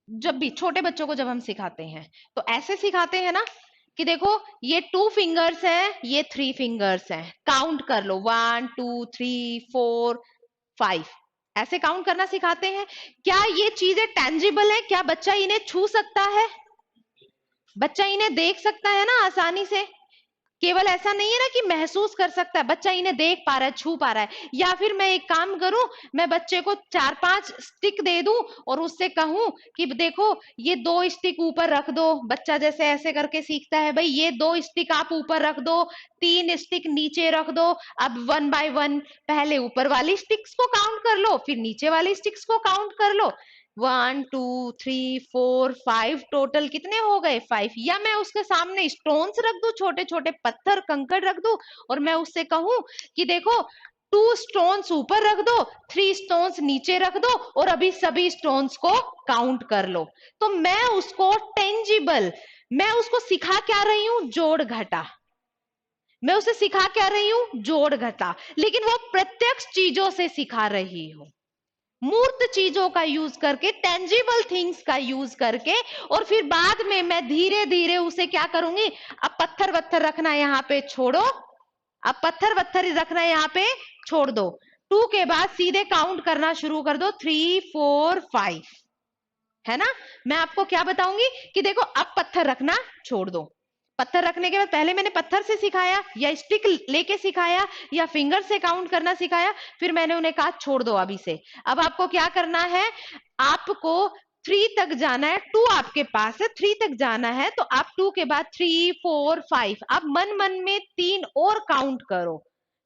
जब भी, छोटे बच्चों को जब हम सिखाते हैं तो ऐसे सिखाते हैं ना कि देखो ये 2 फिंगर्स है, ये 3 फिंगर्स है, काउंट कर लो 1 2 3 4 5, ऐसे काउंट करना सिखाते हैं। क्या ये चीजें टेंजिबल है? क्या बच्चा इन्हें छू सकता है? बच्चा इन्हें देख सकता है ना आसानी से? केवल ऐसा नहीं है ना कि महसूस कर सकता है, बच्चा इन्हें देख पा रहा है, छू पा रहा है। या फिर मैं एक काम करूं, मैं बच्चे को 4-5 स्टिक दे दूं और उससे कहूं कि देखो ये 2 स्टिक ऊपर रख दो। बच्चा जैसे ऐसे करके सीखता है, भाई ये 2 स्टिक आप ऊपर रख दो, 3 स्टिक नीचे रख दो। अब 1 बाय 1 पहले ऊपर वाली स्टिक्स को काउंट कर लो, फिर नीचे वाली स्टिक्स को काउंट कर लो। 1 2 3 4 5, टोटल कितने हो गए? 5। या मैं उसके सामने स्टोन्स रख दूं, छोटे छोटे पत्थर कंकड़ रख दूं और मैं उससे कहूं कि देखो 2 स्टोन्स ऊपर रख दो, 3 स्टोन्स नीचे रख दो और अभी सभी स्टोन्स को काउंट कर लो। तो मैं उसको टेंजिबल, मैं उसको सिखा क्या रही हूं? जोड़ घटा। मैं उसे सिखा क्या रही हूं? जोड़ घटा। लेकिन वो प्रत्यक्ष चीजों से सिखा रही हूं, मूर्त चीजों का यूज करके, टेंजिबल थिंग्स का यूज करके। और फिर बाद में मैं धीरे धीरे उसे क्या करूंगी? अब पत्थर वत्थर रखना यहाँ पे छोड़ो, अब पत्थर वत्थर रखना यहाँ पे छोड़ दो। 2 के बाद सीधे काउंट करना शुरू कर दो, 3 4 5, है ना? मैं आपको क्या बताऊंगी कि देखो अब पत्थर रखना छोड़ दो। पत्थर रखने के बाद, पहले मैंने पत्थर से सिखाया या स्टिक लेके सिखाया या फिंगर से काउंट करना सिखाया, फिर मैंने उन्हें कहा छोड़ दो अभी से। अब आपको क्या करना है? आपको 3 तक जाना है, 2 आपके पास है, 3 तक जाना है, तो आप 2 के बाद 3 4 5, आप मन मन में 3 और काउंट करो।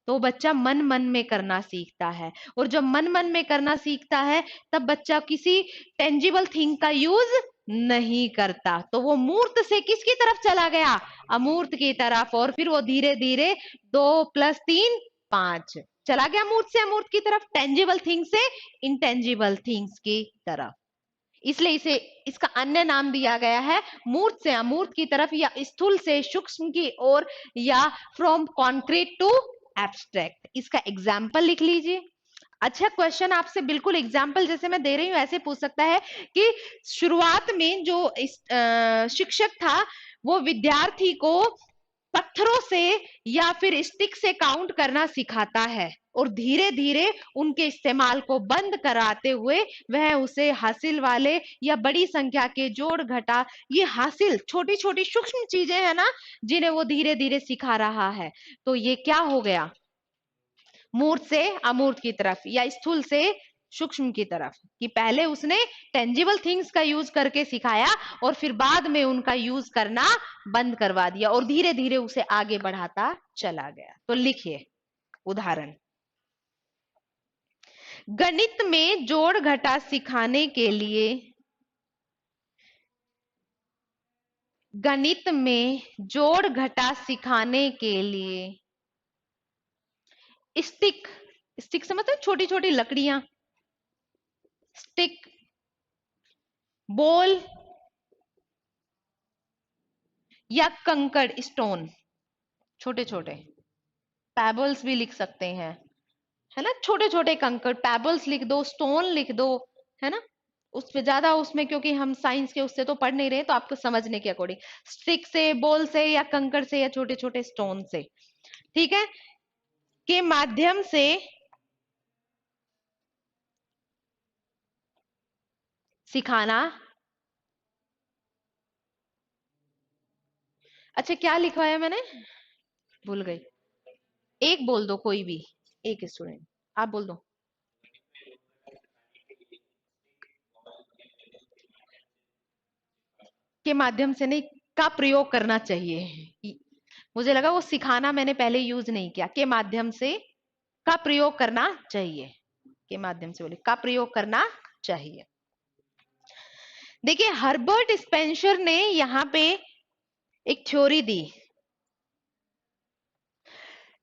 तो बच्चा मन मन में करना सीखता है, और जब मन मन में करना सीखता है तब बच्चा किसी टेंजिबल थिंग का यूज नहीं करता। तो वो मूर्त से किसकी तरफ चला गया? अमूर्त की तरफ। और फिर वो धीरे धीरे 2 + 3 5 चला गया मूर्त से अमूर्त की तरफ, टेंजिबल थिंग से इंटेंजिबल थिंग्स की तरफ। इसलिए इसे, इसका अन्य नाम दिया गया है मूर्त से अमूर्त की तरफ, या स्थूल से सूक्ष्म की ओर, या फ्रॉम कॉन्क्रीट टू एब्स्ट्रैक्ट। इसका एग्जाम्पल लिख लीजिए। अच्छा, क्वेश्चन आपसे बिल्कुल एग्जाम्पल जैसे मैं दे रही हूं ऐसे पूछ सकता है कि शुरुआत में जो शिक्षक था वो विद्यार्थी को पत्थरों से या फिर स्टिक से काउंट करना सिखाता है, और धीरे धीरे उनके इस्तेमाल को बंद कराते हुए वह उसे हासिल वाले या बड़ी संख्या के जोड़ घटा, ये हासिल छोटी छोटी सूक्ष्म चीजें हैं ना, जिन्हें वो धीरे धीरे सिखा रहा है। तो ये क्या हो गया? मूर्त से अमूर्त की तरफ या स्थूल से सूक्ष्म की तरफ। कि पहले उसने टेंजिबल थिंग्स का यूज करके सिखाया और फिर बाद में उनका यूज करना बंद करवा दिया और धीरे धीरे उसे आगे बढ़ाता चला गया। तो लिखिए उदाहरण। गणित में जोड़ घटा सिखाने के लिए, गणित में जोड़ घटा सिखाने के लिए स्टिक, स्टिक से मतलब छोटी छोटी लकड़ियां, स्टिक, बॉल या कंकड़, स्टोन, छोटे छोटे पैबल्स भी लिख सकते हैं, है ना? छोटे छोटे कंकड़, पैबल्स लिख दो, स्टोन लिख दो, है ना? उस पे ज्यादा, उसमें क्योंकि हम साइंस के उससे तो पढ़ नहीं रहे, तो आपको समझने के अकॉर्डिंग स्टिक से, बॉल से या कंकड़ से या छोटे छोटे स्टोन से, ठीक है, के माध्यम से सिखाना। अच्छा, क्या लिखवाया मैंने? भूल गई। एक बोल दो कोई भी, एक स्टूडेंट, आप बोल दो। के माध्यम से नहीं, का प्रयोग करना चाहिए। मुझे लगा वो सिखाना मैंने पहले यूज नहीं किया। के माध्यम से का प्रयोग करना चाहिए, के माध्यम से बोले का प्रयोग करना चाहिए। देखिए हर्बर्ट स्पेंसर ने यहां पे एक थ्योरी दी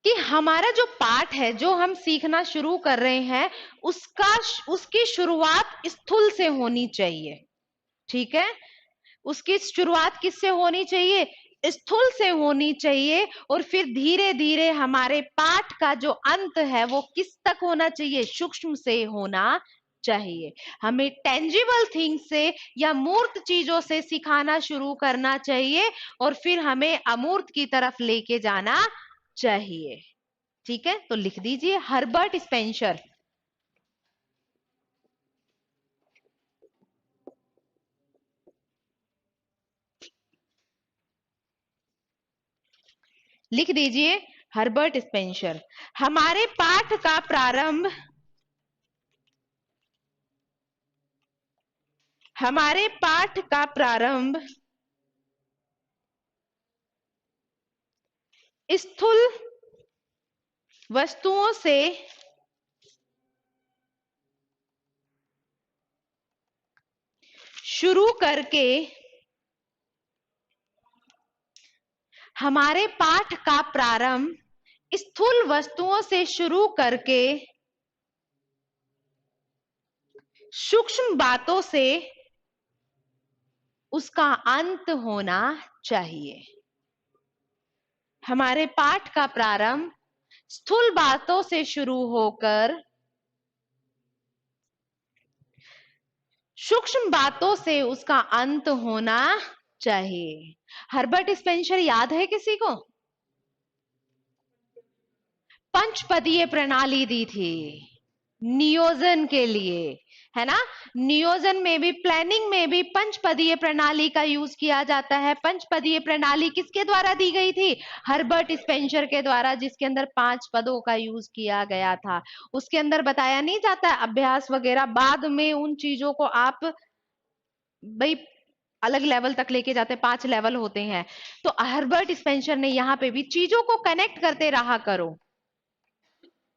कि हमारा जो पाठ है, जो हम सीखना शुरू कर रहे हैं, उसकी शुरुआत स्थूल से होनी चाहिए। ठीक है, उसकी शुरुआत किससे होनी चाहिए? स्थूल से होनी चाहिए। और फिर धीरे धीरे हमारे पाठ का जो अंत है वो किस तक होना चाहिए? सूक्ष्म से होना चाहिए। हमें टेंजिबल थिंग से या मूर्त चीजों से सिखाना शुरू करना चाहिए और फिर हमें अमूर्त की तरफ लेके जाना चाहिए। ठीक है, तो लिख दीजिए हर्बर्ट स्पेंसर। लिख दीजिए हर्बर्ट स्पेंसर। हमारे पाठ का प्रारंभ, हमारे पाठ का प्रारंभ स्थूल वस्तुओं से शुरू करके, हमारे पाठ का प्रारंभ स्थूल वस्तुओं से शुरू करके सूक्ष्म बातों से उसका अंत होना चाहिए। हमारे पाठ का प्रारंभ स्थूल बातों से शुरू होकर सूक्ष्म बातों से उसका अंत होना चाहिए। हर्बर्ट स्पेंसर याद है किसी को? पंचपदीय प्रणाली दी थी नियोजन के लिए, है ना। नियोजन में भी, प्लानिंग में भी पंचपदीय प्रणाली का यूज किया जाता है। पंचपदीय प्रणाली किसके द्वारा दी गई थी? हर्बर्ट स्पेंसर के द्वारा, जिसके अंदर 5 पदों का यूज किया गया था। उसके अंदर बताया नहीं जाता अभ्यास वगैरह, बाद में उन चीजों को आप भाई अलग लेवल तक लेके जाते हैं, 5 लेवल होते हैं। तो हर्बर्ट स्पेंसर ने यहाँ पे भी चीजों को कनेक्ट करते रहा करो,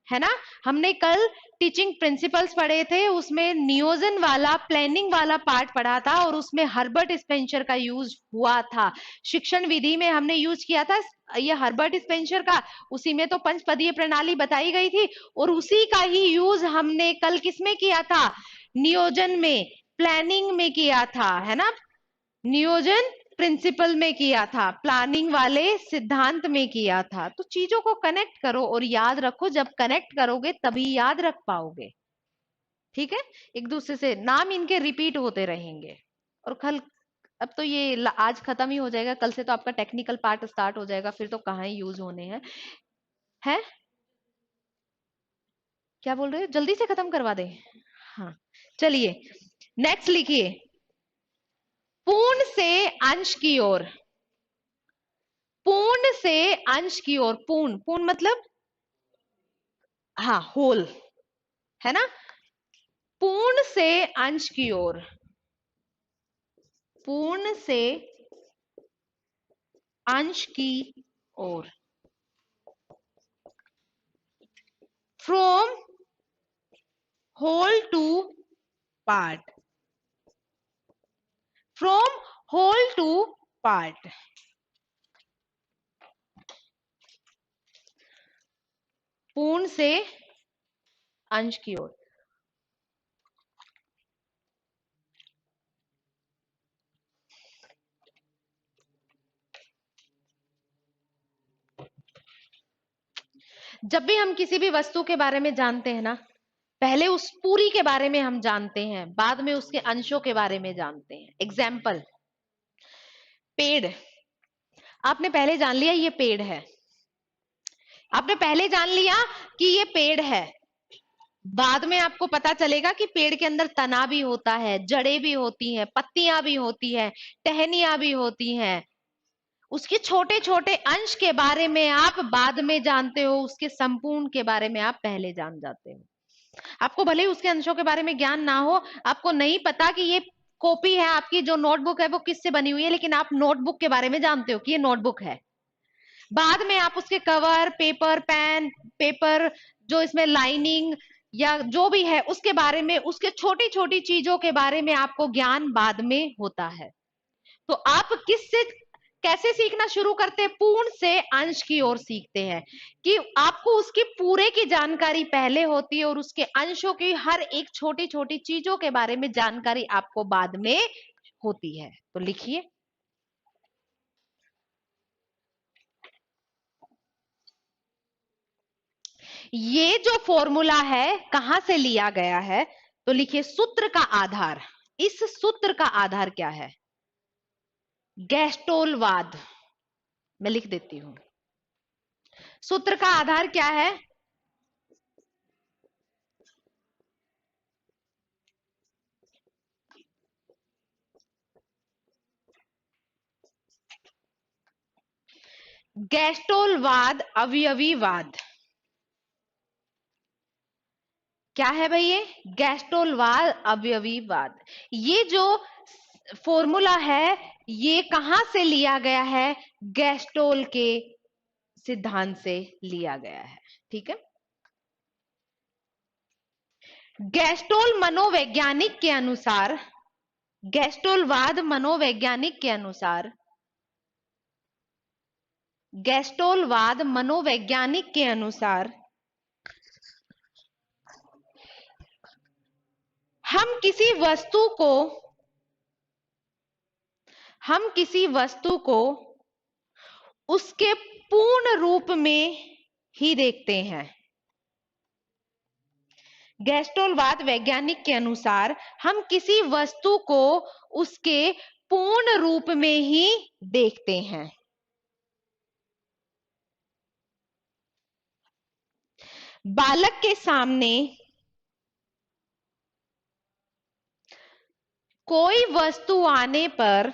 है ना। हमने कल टीचिंग प्रिंसिपल्स पढ़े थे, उसमें नियोजन वाला, प्लानिंग वाला पार्ट पढ़ा था और उसमें हर्बर्ट स्पेंसर का यूज हुआ था। शिक्षण विधि में हमने यूज किया था ये हर्बर्ट स्पेंसर का, उसी में तो पंचपदीय प्रणाली बताई गई थी और उसी का ही यूज हमने कल किसमें किया था? नियोजन में, प्लानिंग में किया था, है ना। नियोजन प्रिंसिपल में किया था, प्लानिंग वाले सिद्धांत में किया था। तो चीजों को कनेक्ट करो और याद रखो, जब कनेक्ट करोगे तभी याद रख पाओगे। ठीक है, एक दूसरे से नाम इनके रिपीट होते रहेंगे। और कल, अब तो ये आज खत्म ही हो जाएगा, कल से तो आपका टेक्निकल पार्ट स्टार्ट हो जाएगा, फिर तो कहाँ ही यूज होने हैं। है क्या बोल रहे हो? जल्दी से खत्म करवा दें? हाँ चलिए नेक्स्ट लिखिए, पूर्ण से अंश की ओर। पूर्ण से अंश की ओर, पूर्ण, पूर्ण मतलब हाँ होल, है ना। पूर्ण से अंश की ओर, पूर्ण से अंश की ओर। From whole to part, from whole to part. पूर्ण से अंश की ओर। जब भी हम किसी भी वस्तु के बारे में जानते हैं ना, पहले उस पूरी के बारे में हम जानते हैं, बाद में उसके अंशों के बारे में जानते हैं। एग्जाम्पल, पेड़, आपने पहले जान लिया ये पेड़ है, आपने पहले जान लिया कि ये पेड़ है, बाद में आपको पता चलेगा कि पेड़ के अंदर तना भी होता है, जड़ें भी होती हैं, पत्तियां भी होती हैं, टहनियां भी होती हैं। उसके छोटे छोटे अंश के बारे में आप बाद में जानते हो, उसके संपूर्ण के बारे में आप पहले जान जाते हो। आपको भले ही उसके अंशों के बारे में ज्ञान ना हो, आपको नहीं पता कि ये कॉपी है आपकी, जो नोटबुक है वो किससे बनी हुई है, लेकिन आप नोटबुक के बारे में जानते हो कि ये नोटबुक है। बाद में आप उसके कवर, पेपर, पेन, पेपर, जो इसमें लाइनिंग या जो भी है उसके बारे में, उसके छोटी छोटी चीजों के बारे में आपको ज्ञान बाद में होता है। तो आप किससे कैसे सीखना शुरू करते हैं? पूर्ण से अंश की ओर सीखते हैं, कि आपको उसकी पूरे की जानकारी पहले होती है और उसके अंशों की हर एक छोटी छोटी चीजों के बारे में जानकारी आपको बाद में होती है। तो लिखिए, ये जो फॉर्मूला है कहां से लिया गया है? तो लिखिए, सूत्र का आधार, इस सूत्र का आधार क्या है? गैस्टोलवाद। मैं लिख देती हूं, सूत्र का आधार क्या है? गैस्टोलवाद, अवयवीवाद। क्या है भाई ये? गैस्टोलवाद, अवयवीवाद। ये जो फॉर्मूला है ये कहां से लिया गया है? गैस्टोल के सिद्धांत से लिया गया है। ठीक है। गैस्टोल मनोवैज्ञानिक के अनुसार, गैस्टोलवाद मनोवैज्ञानिक के अनुसार, गैस्टोलवाद मनोवैज्ञानिक के अनुसार हम किसी वस्तु को, हम किसी वस्तु को उसके पूर्ण रूप में ही देखते हैं। गैस्टोलवाद वैज्ञानिक के अनुसार हम किसी वस्तु को उसके पूर्ण रूप में ही देखते हैं। बालक के सामने कोई वस्तु आने पर,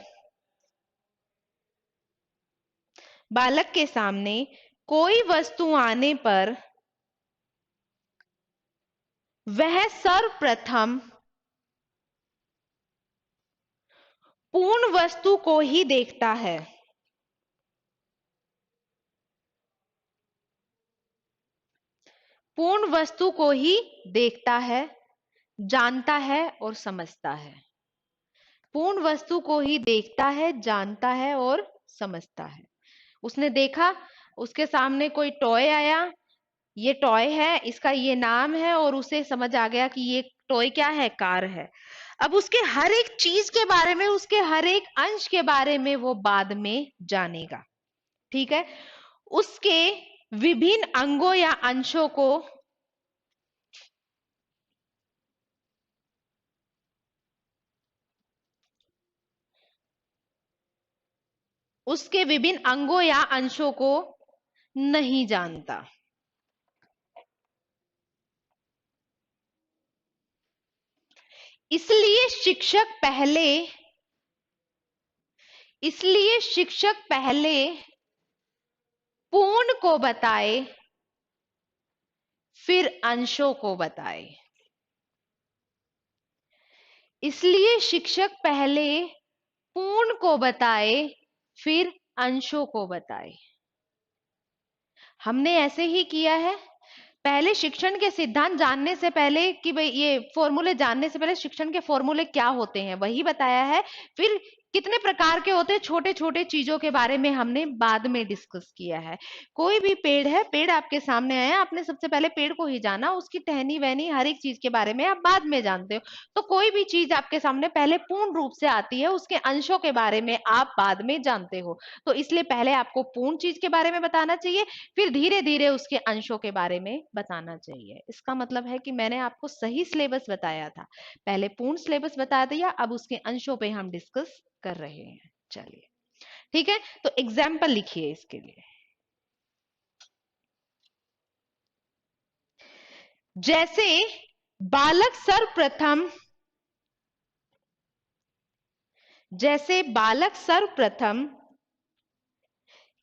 बालक के सामने कोई वस्तु आने पर वह सर्वप्रथम पूर्ण वस्तु को ही देखता है। पूर्ण वस्तु को ही देखता है, जानता है और समझता है। पूर्ण वस्तु को ही देखता है, जानता है और समझता है। उसने देखा, उसके सामने कोई टॉय आया, ये टॉय है, इसका ये नाम है, और उसे समझ आ गया कि ये टॉय क्या है? कार है। अब उसके हर एक चीज के बारे में, उसके हर एक अंश के बारे में वो बाद में जानेगा। ठीक है। उसके विभिन्न अंगों या अंशों को, उसके विभिन्न अंगों या अंशों को नहीं जानता। इसलिए शिक्षक पहले, इसलिए शिक्षक पहले पूर्ण को बताए, फिर अंशों को बताए। इसलिए शिक्षक पहले पूर्ण को बताए, फिर अंशों को बताए। हमने ऐसे ही किया है। पहले शिक्षण के सिद्धांत जानने से पहले, कि भाई ये फॉर्मूले जानने से पहले शिक्षण के फॉर्मूले क्या होते हैं वही बताया है। फिर कितने प्रकार के होते हैं, छोटे छोटे चीजों के बारे में हमने बाद में डिस्कस किया है। कोई भी पेड़ है, पेड़ आपके सामने आया, आपने सबसे पहले पेड़ को ही जाना, उसकी टहनी वहनी हर एक चीज के बारे में आप बाद में जानते हो। तो कोई भी चीज आपके सामने पहले पूर्ण रूप से आती है, उसके अंशों के बारे में आप बाद में जानते हो। तो इसलिए पहले आपको पूर्ण चीज के बारे में बताना चाहिए, फिर धीरे धीरे उसके अंशों के बारे में बताना चाहिए। इसका मतलब है कि मैंने आपको सही सिलेबस बताया था। पहले पूर्ण सिलेबस बता दिया, अब उसके अंशों पे हम डिस्कस कर रहे हैं। चलिए, ठीक है। तो एग्जाम्पल लिखिए इसके लिए। जैसे बालक सर्वप्रथम, जैसे बालक सर्वप्रथम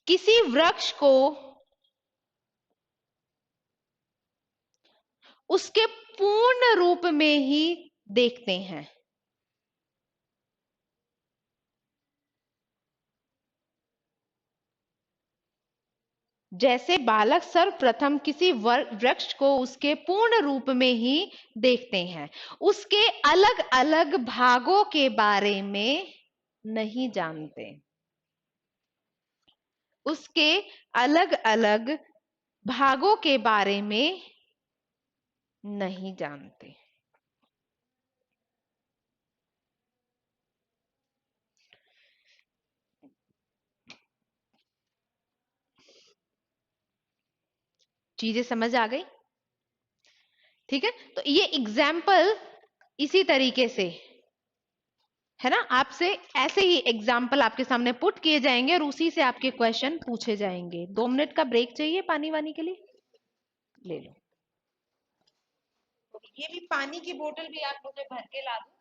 किसी वृक्ष को उसके पूर्ण रूप में ही देखते हैं। जैसे बालक सर्वप्रथम किसी वृक्ष को उसके पूर्ण रूप में ही देखते हैं, उसके अलग अलग भागों के बारे में नहीं जानते, उसके अलग अलग भागों के बारे में नहीं जानते। चीजें समझ आ गई? ठीक है, तो ये एग्जाम्पल इसी तरीके से है ना, आपसे ऐसे ही एग्जाम्पल आपके सामने पुट किए जाएंगे और उसी से आपके क्वेश्चन पूछे जाएंगे। 2 मिनट का ब्रेक चाहिए पानी वानी के लिए? ले लो। ये भी पानी की बोतल भी आप मुझे भर के ला दो।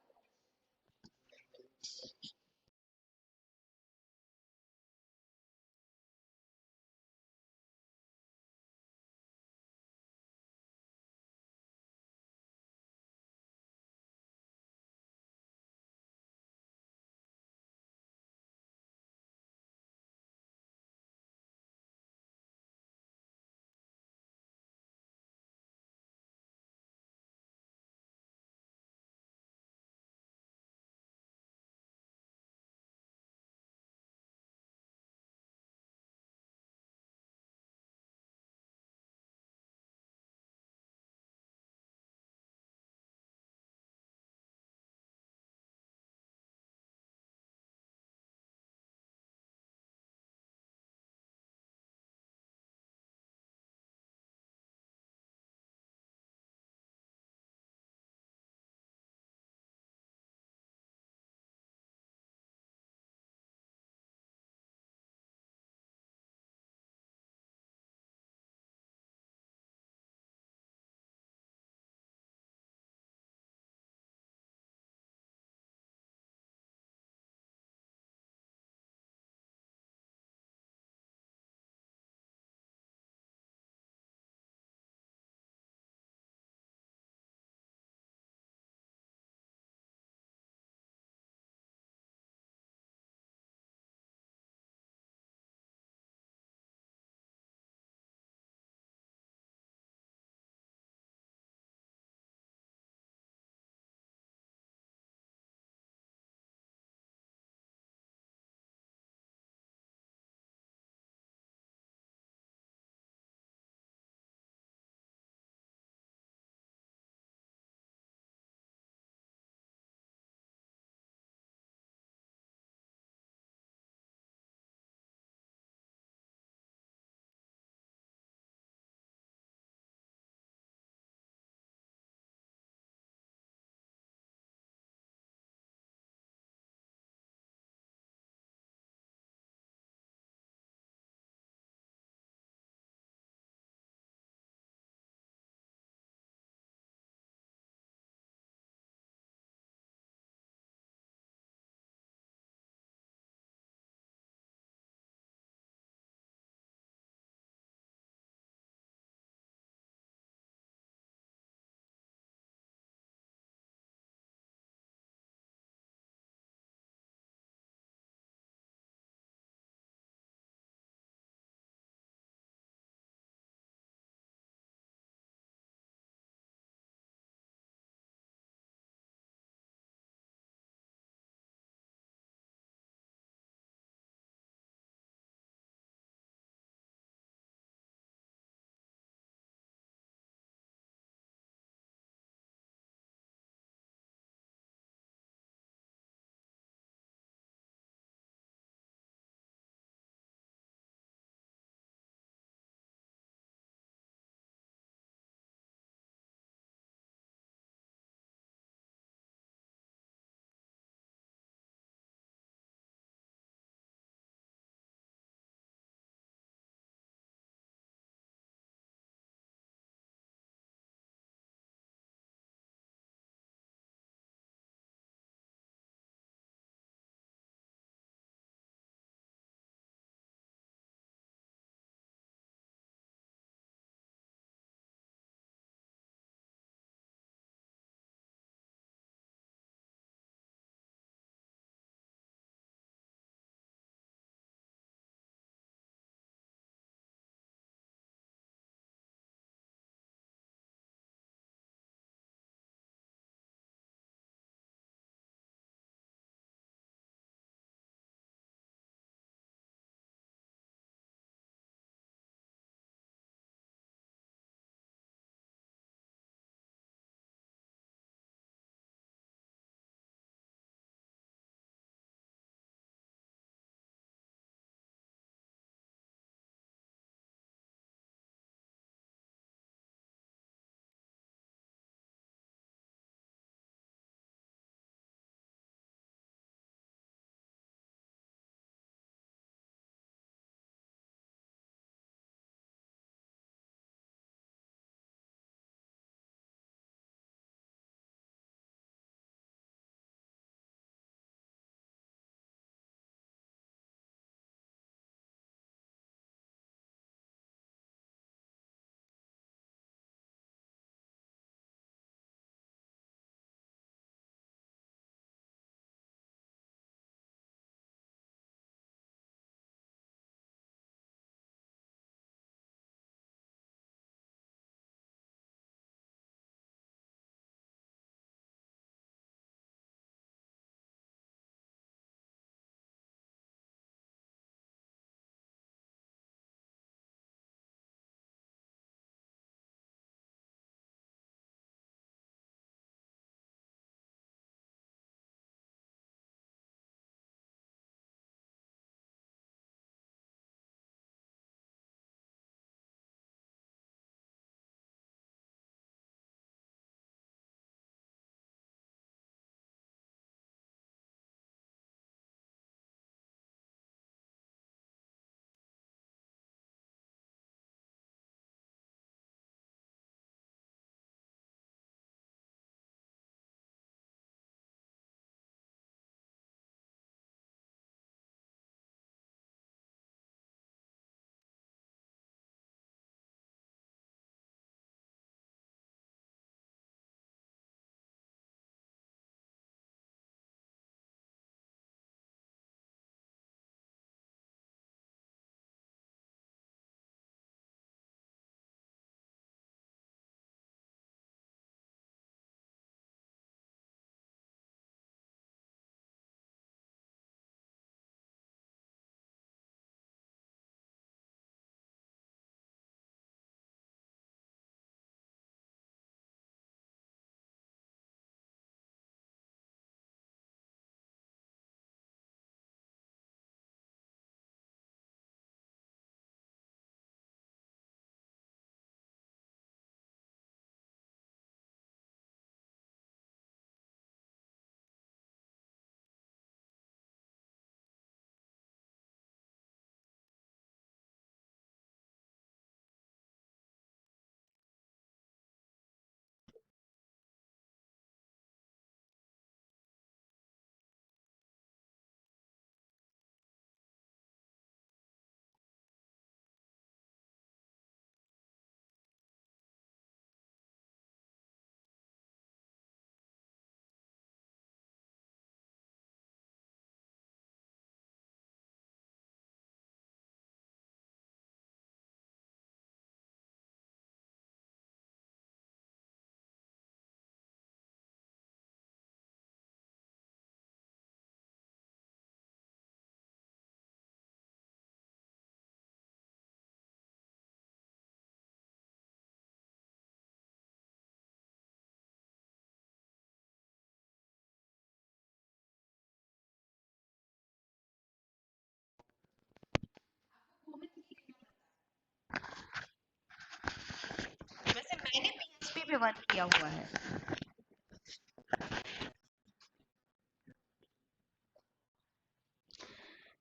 पे वर्क किया हुआ है।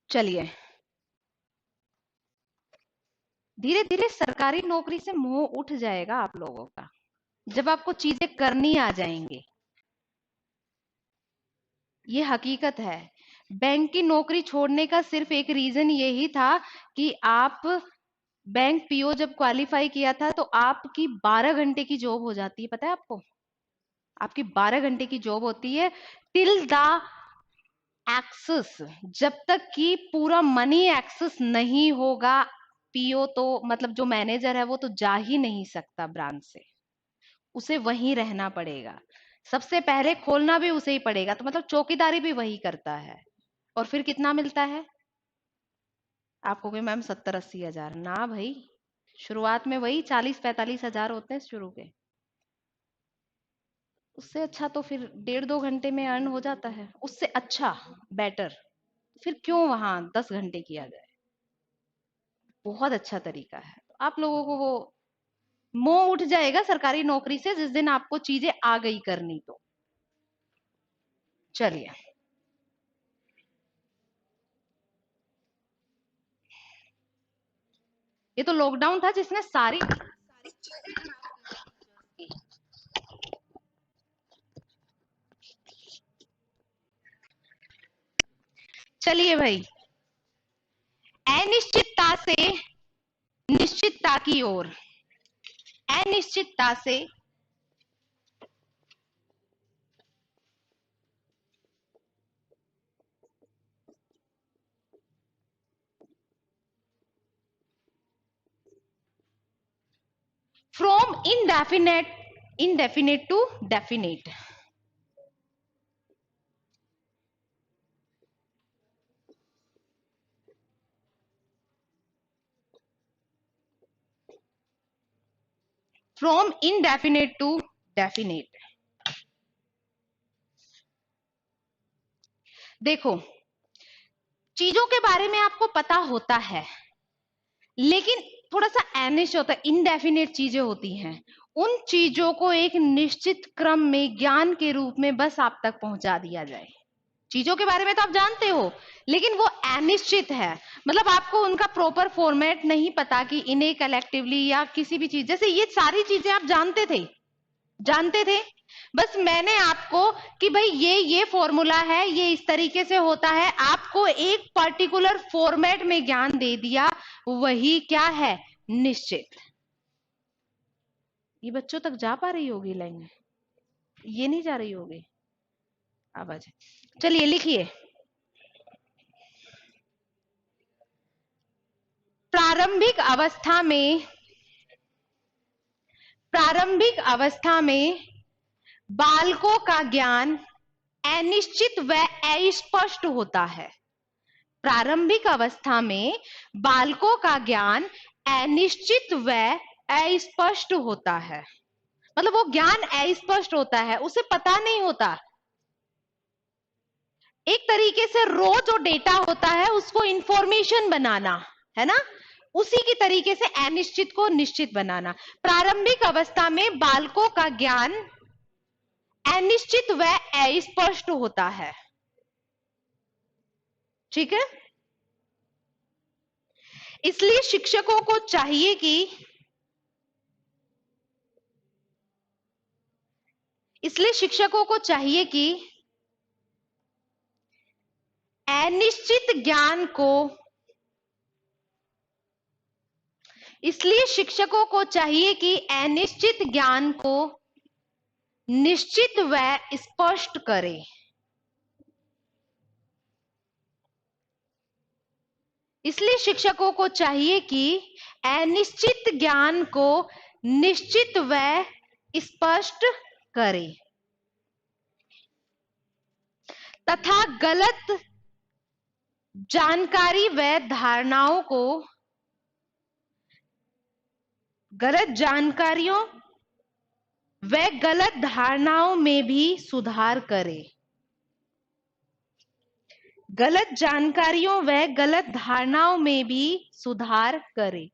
चलिए, धीरे धीरे सरकारी नौकरी से मोह उठ जाएगा आप लोगों का, जब आपको चीजें करनी आ जाएंगी। ये हकीकत है। बैंक की नौकरी छोड़ने का सिर्फ एक रीजन यही था कि आप बैंक पीओ जब क्वालिफाई किया था तो आपकी 12 घंटे की जॉब हो जाती है, पता है आपको? आपकी 12 घंटे की जॉब होती है टिल द एक्सेस, जब तक कि पूरा मनी एक्सेस नहीं होगा। पीओ तो मतलब जो मैनेजर है वो तो जा ही नहीं सकता ब्रांच से, उसे वहीं रहना पड़ेगा। सबसे पहले खोलना भी उसे ही पड़ेगा, तो मतलब चौकीदारी भी वही करता है। और फिर कितना मिलता है आपको? कोई मैम 70-80 हजार? ना भाई, शुरुआत में वही 40-45 हजार होते हैं शुरू के। उससे अच्छा तो फिर 1.5-2 घंटे में अर्न हो जाता है, उससे अच्छा, बेटर। फिर क्यों वहां 10 घंटे किया जाए? बहुत अच्छा तरीका है। आप लोगों को वो मोह उठ जाएगा सरकारी नौकरी से जिस दिन आपको चीजें आ गई करनी तो। चलिए, ये तो लॉकडाउन था जिसने सारी चलिए भाई, अनिश्चितता से निश्चितता की ओर, अनिश्चितता से from indefinite to definite. From indefinite to definite. देखो, चीजों के बारे में आपको पता होता है, लेकिन थोड़ा सा एनिश होता है, इनडेफिनेट चीजें होती हैं। उन चीजों को एक निश्चित क्रम में ज्ञान के रूप में बस आप तक पहुंचा दिया जाए। चीजों के बारे में तो आप जानते हो, लेकिन वो अनिश्चित है। मतलब आपको उनका प्रॉपर फॉर्मेट नहीं पता कि इन्हें कलेक्टिवली या किसी भी चीज, जैसे ये सारी चीजें आप जानते थे। बस मैंने आपको कि भाई ये फॉर्मूला है, ये इस तरीके से होता है, आपको एक पर्टिकुलर फॉर्मेट में ज्ञान दे दिया। वही क्या है? निश्चित। ये बच्चों तक जा पा रही होगी लाइन? ये नहीं जा रही होगी आवाज? चलिए लिखिए, प्रारंभिक अवस्था में, प्रारंभिक अवस्था में बालकों का ज्ञान अनिश्चित व अस्पष्ट होता है। प्रारंभिक अवस्था में बालकों का ज्ञान अनिश्चित व अस्पष्ट होता है। मतलब वो ज्ञान अस्पष्ट होता है, उसे पता नहीं होता। एक तरीके से रो जो डेटा होता है उसको इंफॉर्मेशन बनाना है ना, उसी की तरीके से अनिश्चित को निश्चित बनाना। प्रारंभिक अवस्था में बालकों का ज्ञान अनिश्चित व अस्पष्ट होता है। ठीक है, इसलिए शिक्षकों को चाहिए कि अनिश्चित ज्ञान को, इसलिए शिक्षकों को चाहिए कि अनिश्चित ज्ञान को निश्चित व स्पष्ट करें। इसलिए शिक्षकों को चाहिए कि अनिश्चित ज्ञान को निश्चित व स्पष्ट करें तथा गलत जानकारी व धारणाओं को, गलत जानकारियों व गलत धारणाओं में भी सुधार करें। गलत जानकारियों व गलत धारणाओं में भी सुधार करें।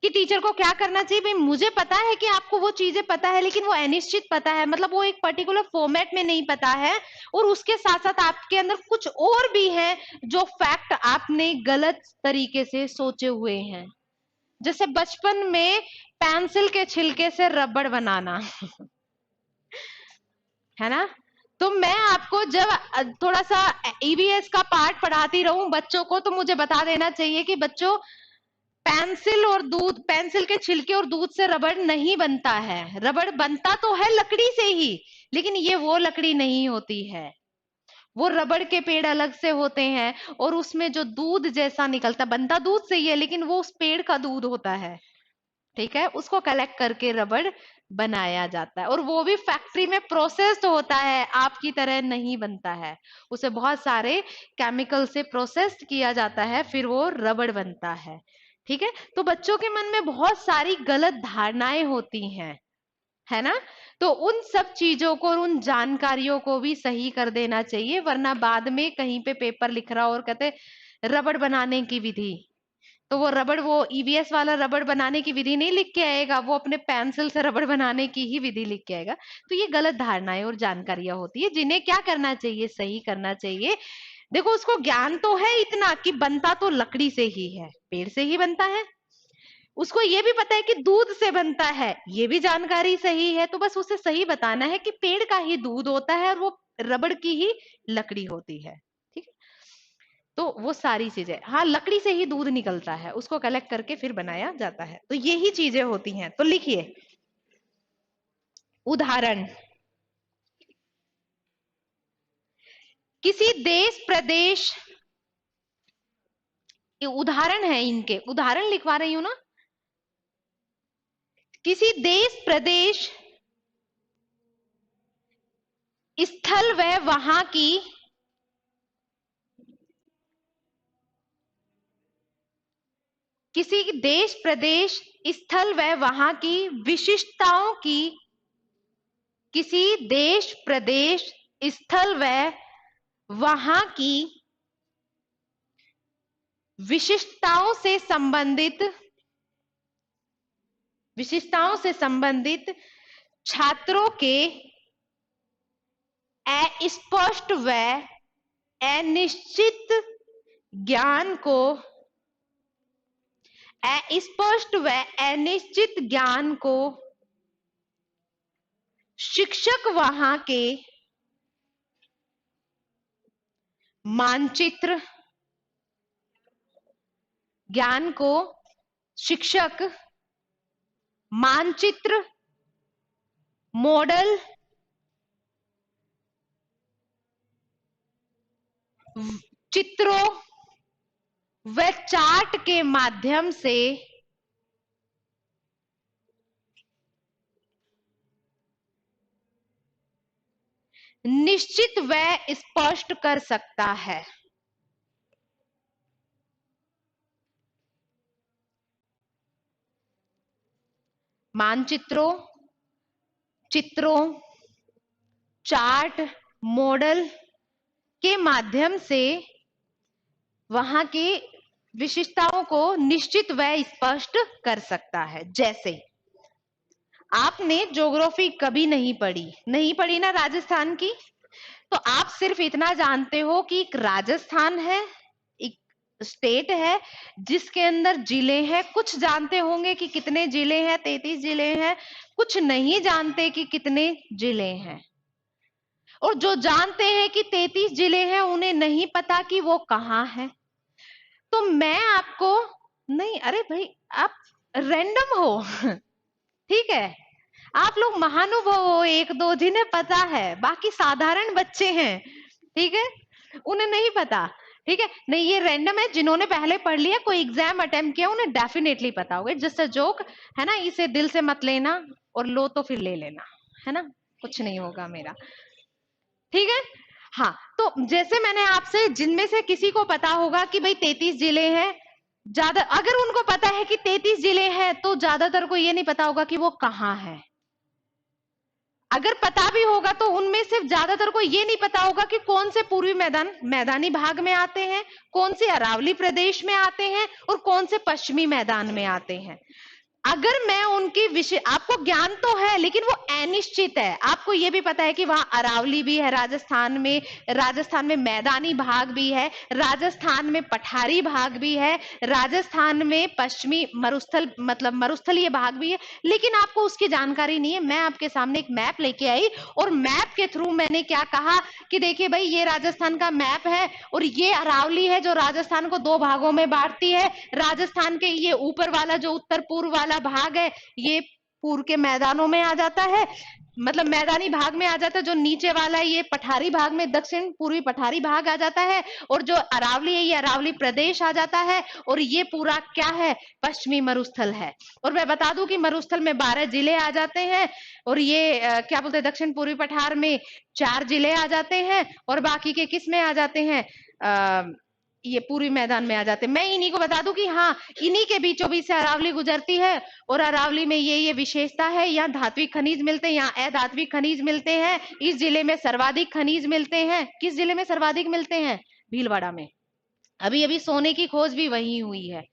कि टीचर को क्या करना चाहिए। भाई मुझे पता है कि आपको वो चीजें पता है, लेकिन वो अनिश्चित पता है, मतलब वो एक पर्टिकुलर फॉर्मेट में नहीं पता है, और उसके साथ साथ आपके अंदर कुछ और भी है जो फैक्ट आपने गलत तरीके से सोचे हुए हैं। जैसे बचपन में पेंसिल के छिलके से रबड़ बनाना है ना। तो मैं आपको जब थोड़ा सा ईवीएस का पार्ट पढ़ाती रहूं बच्चों को, तो मुझे बता देना चाहिए कि बच्चों, पेंसिल और दूध, पेंसिल के छिलके और दूध से रबड़ नहीं बनता है। रबड़ बनता तो है लकड़ी से ही, लेकिन ये वो लकड़ी नहीं होती है। वो रबड़ के पेड़ अलग से होते हैं, और उसमें जो दूध जैसा निकलता, बनता दूध से ही है, लेकिन वो उस पेड़ का दूध होता है। ठीक है, उसको कलेक्ट करके रबड़ बनाया जाता है, और वो भी फैक्ट्री में प्रोसेस्ड होता है, आपकी तरह नहीं बनता है। उसे बहुत सारे केमिकल से प्रोसेस्ड किया जाता है, फिर वो रबड़ बनता है। ठीक है, तो बच्चों के मन में बहुत सारी गलत धारणाएं होती हैं, है ना। तो उन सब चीजों को और उन जानकारियों को भी सही कर देना चाहिए, वरना बाद में कहीं पे पेपर लिख रहा और कहते रबड़ बनाने की विधि, तो वो रबड़, वो ईवीएस वाला रबड़ बनाने की विधि नहीं लिख के आएगा, वो अपने पेंसिल से रबड़ बनाने की ही विधि लिख के आएगा। तो ये गलत धारणाएं और जानकारियां होती है, जिन्हें क्या करना चाहिए, सही करना चाहिए। देखो उसको ज्ञान तो है इतना कि बनता तो लकड़ी से ही है, पेड़ से ही बनता है। उसको ये भी पता है कि दूध से बनता है, ये भी जानकारी सही है। तो बस उसे सही बताना है कि पेड़ का ही दूध होता है और वो रबड़ की ही लकड़ी होती है। ठीक है, तो वो सारी चीजें, हाँ लकड़ी से ही दूध निकलता है, उसको कलेक्ट करके फिर बनाया जाता है। तो यही चीजें होती हैं। तो लिखिए उदाहरण, किसी देश प्रदेश, ये उदाहरण है, इनके उदाहरण लिखवा रही हूं ना। किसी देश प्रदेश, स्थल व वहां की, किसी देश प्रदेश, स्थल व वहां की विशिष्टताओं की, किसी देश प्रदेश, स्थल व वहां की विशिष्टताओं से संबंधित, विशिष्टताओं से संबंधित छात्रों के अस्पष्ट व अनिश्चित ज्ञान को, अस्पष्ट व अनिश्चित ज्ञान को शिक्षक वहां के मानचित्र, ज्ञान को शिक्षक मानचित्र, मॉडल, चित्रों व चार्ट के माध्यम से निश्चित व स्पष्ट कर सकता है। मानचित्रों, चित्रों, चार्ट, मॉडल के माध्यम से वहां की विशिष्टताओं को निश्चित व स्पष्ट कर सकता है। जैसे आपने ज्योग्राफी कभी नहीं पढ़ी, नहीं पढ़ी ना राजस्थान की, तो आप सिर्फ इतना जानते हो कि एक राजस्थान है, एक स्टेट है जिसके अंदर जिले हैं। कुछ जानते होंगे कि कितने जिले हैं, 33 जिले हैं। कुछ नहीं जानते कि कितने जिले हैं, और जो जानते हैं कि 33 जिले हैं उन्हें नहीं पता कि वो कहाँ है। तो मैं आपको, नहीं अरे भाई आप रैंडम हो ठीक है, आप लोग महानुभव हो, एक दो जिन्हें पता है, बाकी साधारण बच्चे हैं, ठीक है, उन्हें नहीं पता। ठीक है, नहीं ये रैंडम है, जिन्होंने पहले पढ़ लिया, कोई एग्जाम अटेम्प्ट किया, उन्हें डेफिनेटली पता होगा। जस्ट अ जोक है ना, इसे दिल से मत लेना, और लो तो फिर ले लेना, है ना, कुछ नहीं होगा मेरा। ठीक है, हाँ तो जैसे मैंने आपसे, जिनमें से किसी को पता होगा कि भाई 33 जिले हैं, ज्यादा अगर उनको पता है कि 33 जिले हैं, तो ज्यादातर को ये नहीं पता होगा कि वो कहाँ है। अगर पता भी होगा तो उनमें से ज्यादातर को ये नहीं पता होगा कि कौन से पूर्वी मैदानी भाग में आते हैं, कौन से अरावली प्रदेश में आते हैं और कौन से पश्चिमी मैदान में आते हैं। अगर मैं उनकी विषय, आपको ज्ञान तो है लेकिन वो अनिश्चित है। आपको ये भी पता है कि वहां अरावली भी है राजस्थान में मैदानी भाग भी है, राजस्थान में पठारी भाग भी है, राजस्थान में पश्चिमी मरुस्थल मतलब मरुस्थलीय भाग भी है, लेकिन आपको उसकी जानकारी नहीं है। मैं आपके सामने एक मैप लेके आई और मैप के थ्रू मैंने क्या कहा कि देखिए भाई, ये राजस्थान का मैप है और ये अरावली है जो राजस्थान को दो भागों में बांटती है। राजस्थान के ये ऊपर वाला जो उत्तर पूर्व वाला भाग है, ये पूर्व के मैदानों में आ जाता है, मतलब मैदानी भाग में आ जाता है। जो नीचे वाला है ये पठारी भाग में, दक्षिण पूर्वी पठारी भाग आ जाता है, और जो अरावली है ये अरावली प्रदेश आ जाता है, और ये पूरा क्या है, पश्चिमी मरुस्थल है। और मैं बता दूं कि मरुस्थल में 12 जिले आ जाते हैं, और ये क्या बोलते हैं, दक्षिण पूर्वी पठार में 4 जिले आ जाते हैं, और बाकी के किस में आ जाते हैं, ये पूर्वी मैदान में आ जाते हैं। मैं इन्हीं को बता दूं कि हाँ, इन्हीं के बीचों बीच से अरावली गुजरती है, और अरावली में ये विशेषता है, यहाँ धात्विक खनिज मिलते हैं, यहाँ अधात्विक खनिज मिलते हैं। इस जिले में सर्वाधिक खनिज मिलते हैं। किस जिले में सर्वाधिक मिलते हैं? भीलवाड़ा में। अभी अभी सोने की खोज भी वही हुई है।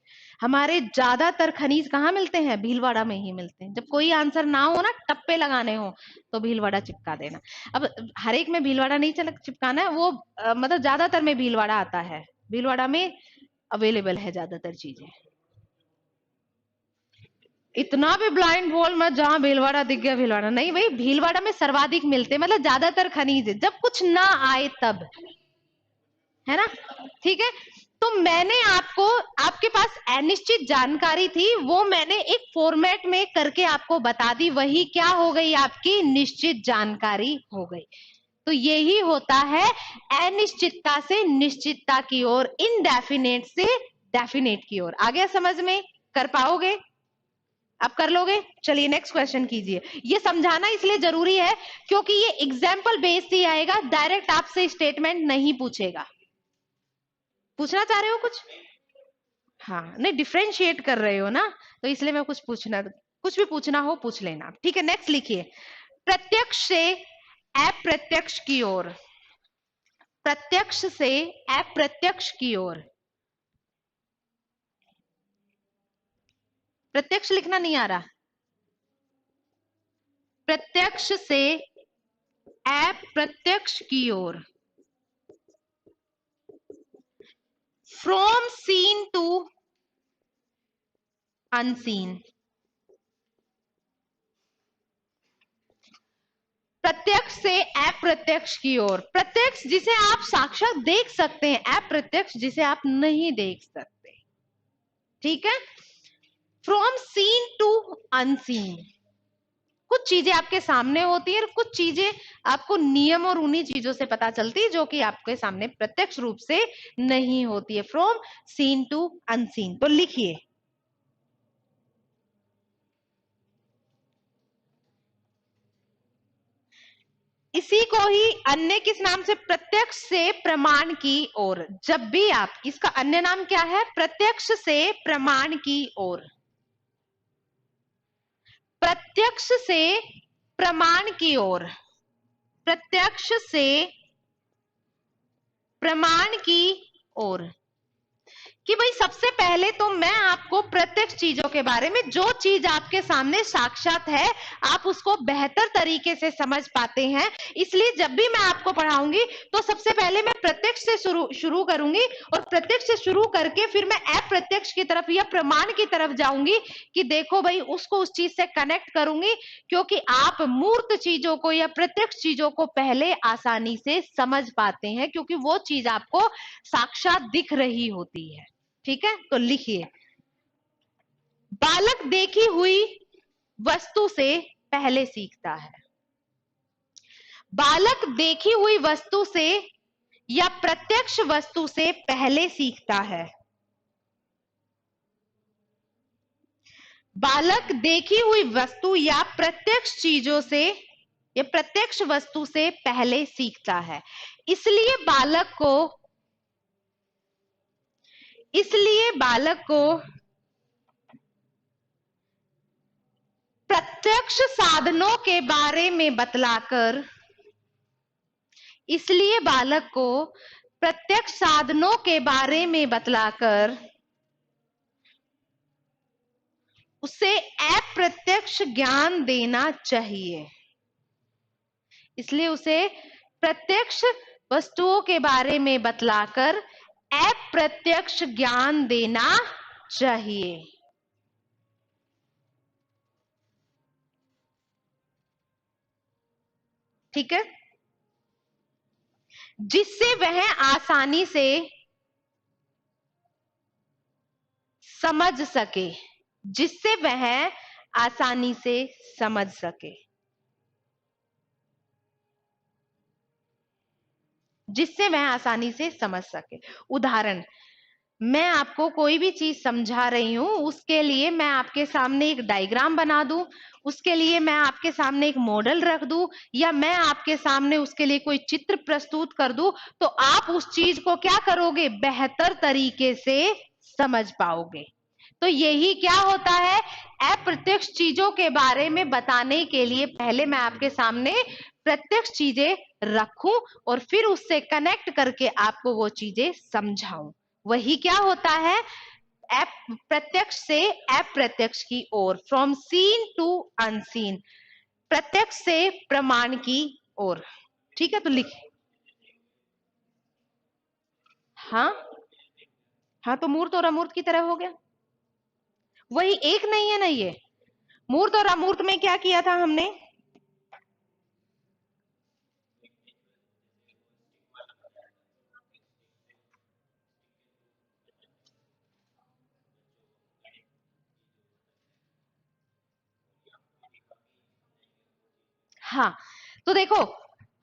हमारे ज्यादातर खनिज कहाँ मिलते हैं? भीलवाड़ा में ही मिलते हैं। जब कोई आंसर ना हो ना, टप्पे लगाने हो, तो भीलवाड़ा चिपका देना। अब हर एक में भीलवाड़ा नहीं चिपकाना है, वो मतलब ज्यादातर में भीलवाड़ा आता है, भीलवाड़ा में अवेलेबल है ज्यादातर चीजें। इतना भी ब्लाइंड बोल मत जहां भीलवाड़ा दिख गया भीलवाड़ा नहीं भाई, भीलवाड़ा में सर्वाधिक मिलते हैं, मतलब ज्यादातर खनिज है, जब कुछ ना आए तब, है ना? ठीक है। तो मैंने आपको, आपके पास अनिश्चित जानकारी थी, वो मैंने एक फॉर्मेट में करके आपको बता दी, वही क्या हो गई, आपकी निश्चित जानकारी हो गई। तो यही होता है अनिश्चितता से निश्चितता की ओर, इनडेफिनेट से डेफिनेट की ओर। आ गया समझ में? कर पाओगे? आप कर लोगे? चलिए नेक्स्ट क्वेश्चन कीजिए। ये समझाना इसलिए जरूरी है क्योंकि ये एग्जाम्पल बेस से आएगा, डायरेक्ट आपसे स्टेटमेंट नहीं पूछेगा। पूछना चाह रहे हो कुछ? हाँ, नहीं डिफ्रेंशिएट कर रहे हो ना, तो इसलिए मैं कुछ भी पूछना हो पूछ लेना। ठीक है, नेक्स्ट लिखिए। प्रत्यक्ष से अप्रत्यक्ष की ओर, प्रत्यक्ष से अप्रत्यक्ष की ओर। प्रत्यक्ष लिखना नहीं आ रहा? प्रत्यक्ष से अप्रत्यक्ष की ओर, फ्रॉम सीन टू अनसीन। प्रत्यक्ष से अप्रत्यक्ष की ओर, प्रत्यक्ष जिसे आप साक्षात देख सकते हैं, अप्रत्यक्ष जिसे आप नहीं देख सकते। ठीक है। फ्रॉम सीन टू अनसीन, कुछ चीजें आपके सामने होती है और कुछ चीजें आपको नियम और उन्हीं चीजों से पता चलती है जो कि आपके सामने प्रत्यक्ष रूप से नहीं होती है। From seen to unseen. तो लिखिए, इसी को ही अन्य किस नाम से? प्रत्यक्ष से प्रमाण की ओर। जब भी आप, इसका अन्य नाम क्या है? प्रत्यक्ष से प्रमाण की ओर। प्रत्यक्ष से प्रमाण की ओर, प्रत्यक्ष से प्रमाण की ओर। कि भाई सबसे पहले तो मैं आपको प्रत्यक्ष चीजों के बारे में, जो चीज आपके सामने साक्षात है, आप उसको बेहतर तरीके से समझ पाते हैं। इसलिए जब भी मैं आपको पढ़ाऊंगी तो सबसे पहले मैं प्रत्यक्ष से शुरू करूंगी, और प्रत्यक्ष से शुरू करके फिर मैं अप्रत्यक्ष की तरफ या प्रमाण की तरफ जाऊंगी कि देखो भाई, उसको उस चीज से कनेक्ट करूंगी, क्योंकि आप मूर्त चीजों को या प्रत्यक्ष चीजों को पहले आसानी से समझ पाते हैं, क्योंकि वो चीज आपको साक्षात दिख रही होती है। ठीक है, तो लिखिए, बालक देखी हुई वस्तु से पहले सीखता है। बालक देखी हुई वस्तु से या प्रत्यक्ष वस्तु से पहले सीखता है। बालक देखी हुई वस्तु या प्रत्यक्ष चीजों से या प्रत्यक्ष वस्तु से पहले सीखता है। इसलिए बालक को प्रत्यक्ष साधनों के बारे में बतलाकर, इसलिए बालक को प्रत्यक्ष साधनों के बारे में बतलाकर उसे अप्रत्यक्ष ज्ञान देना चाहिए। इसलिए उसे प्रत्यक्ष वस्तुओं के बारे में बतलाकर अप्रत्यक्ष ज्ञान देना चाहिए। ठीक है, जिससे वह आसानी से समझ सके, जिससे वह आसानी से समझ सके, जिससे वह आसानी से समझ सके। उदाहरण, मैं आपको कोई भी चीज समझा रही हूं, उसके लिए मैं आपके सामने एक डायग्राम बना दूं, उसके लिए मैं आपके सामने एक मॉडल रख दूं, या मैं आपके सामने उसके लिए कोई चित्र प्रस्तुत कर दूं, तो आप उस चीज को क्या करोगे, बेहतर तरीके से समझ पाओगे। तो यही क्या होता है, अप्रत्यक्ष चीजों के बारे में बताने के लिए पहले मैं आपके सामने प्रत्यक्ष चीजें रखूं और फिर उससे कनेक्ट करके आपको वो चीजें समझाऊं। वही क्या होता है, प्रत्यक्ष से अप्रत्यक्ष की ओर, फ्रॉम सीन टू अनसीन, प्रत्यक्ष से प्रमाण की ओर। ठीक है, तो लिखिए। हाँ हाँ, तो मूर्त और अमूर्त की तरह हो गया, वही एक नहीं है ना ये। मूर्त और अमूर्त में क्या किया था हमने, हाँ, तो देखो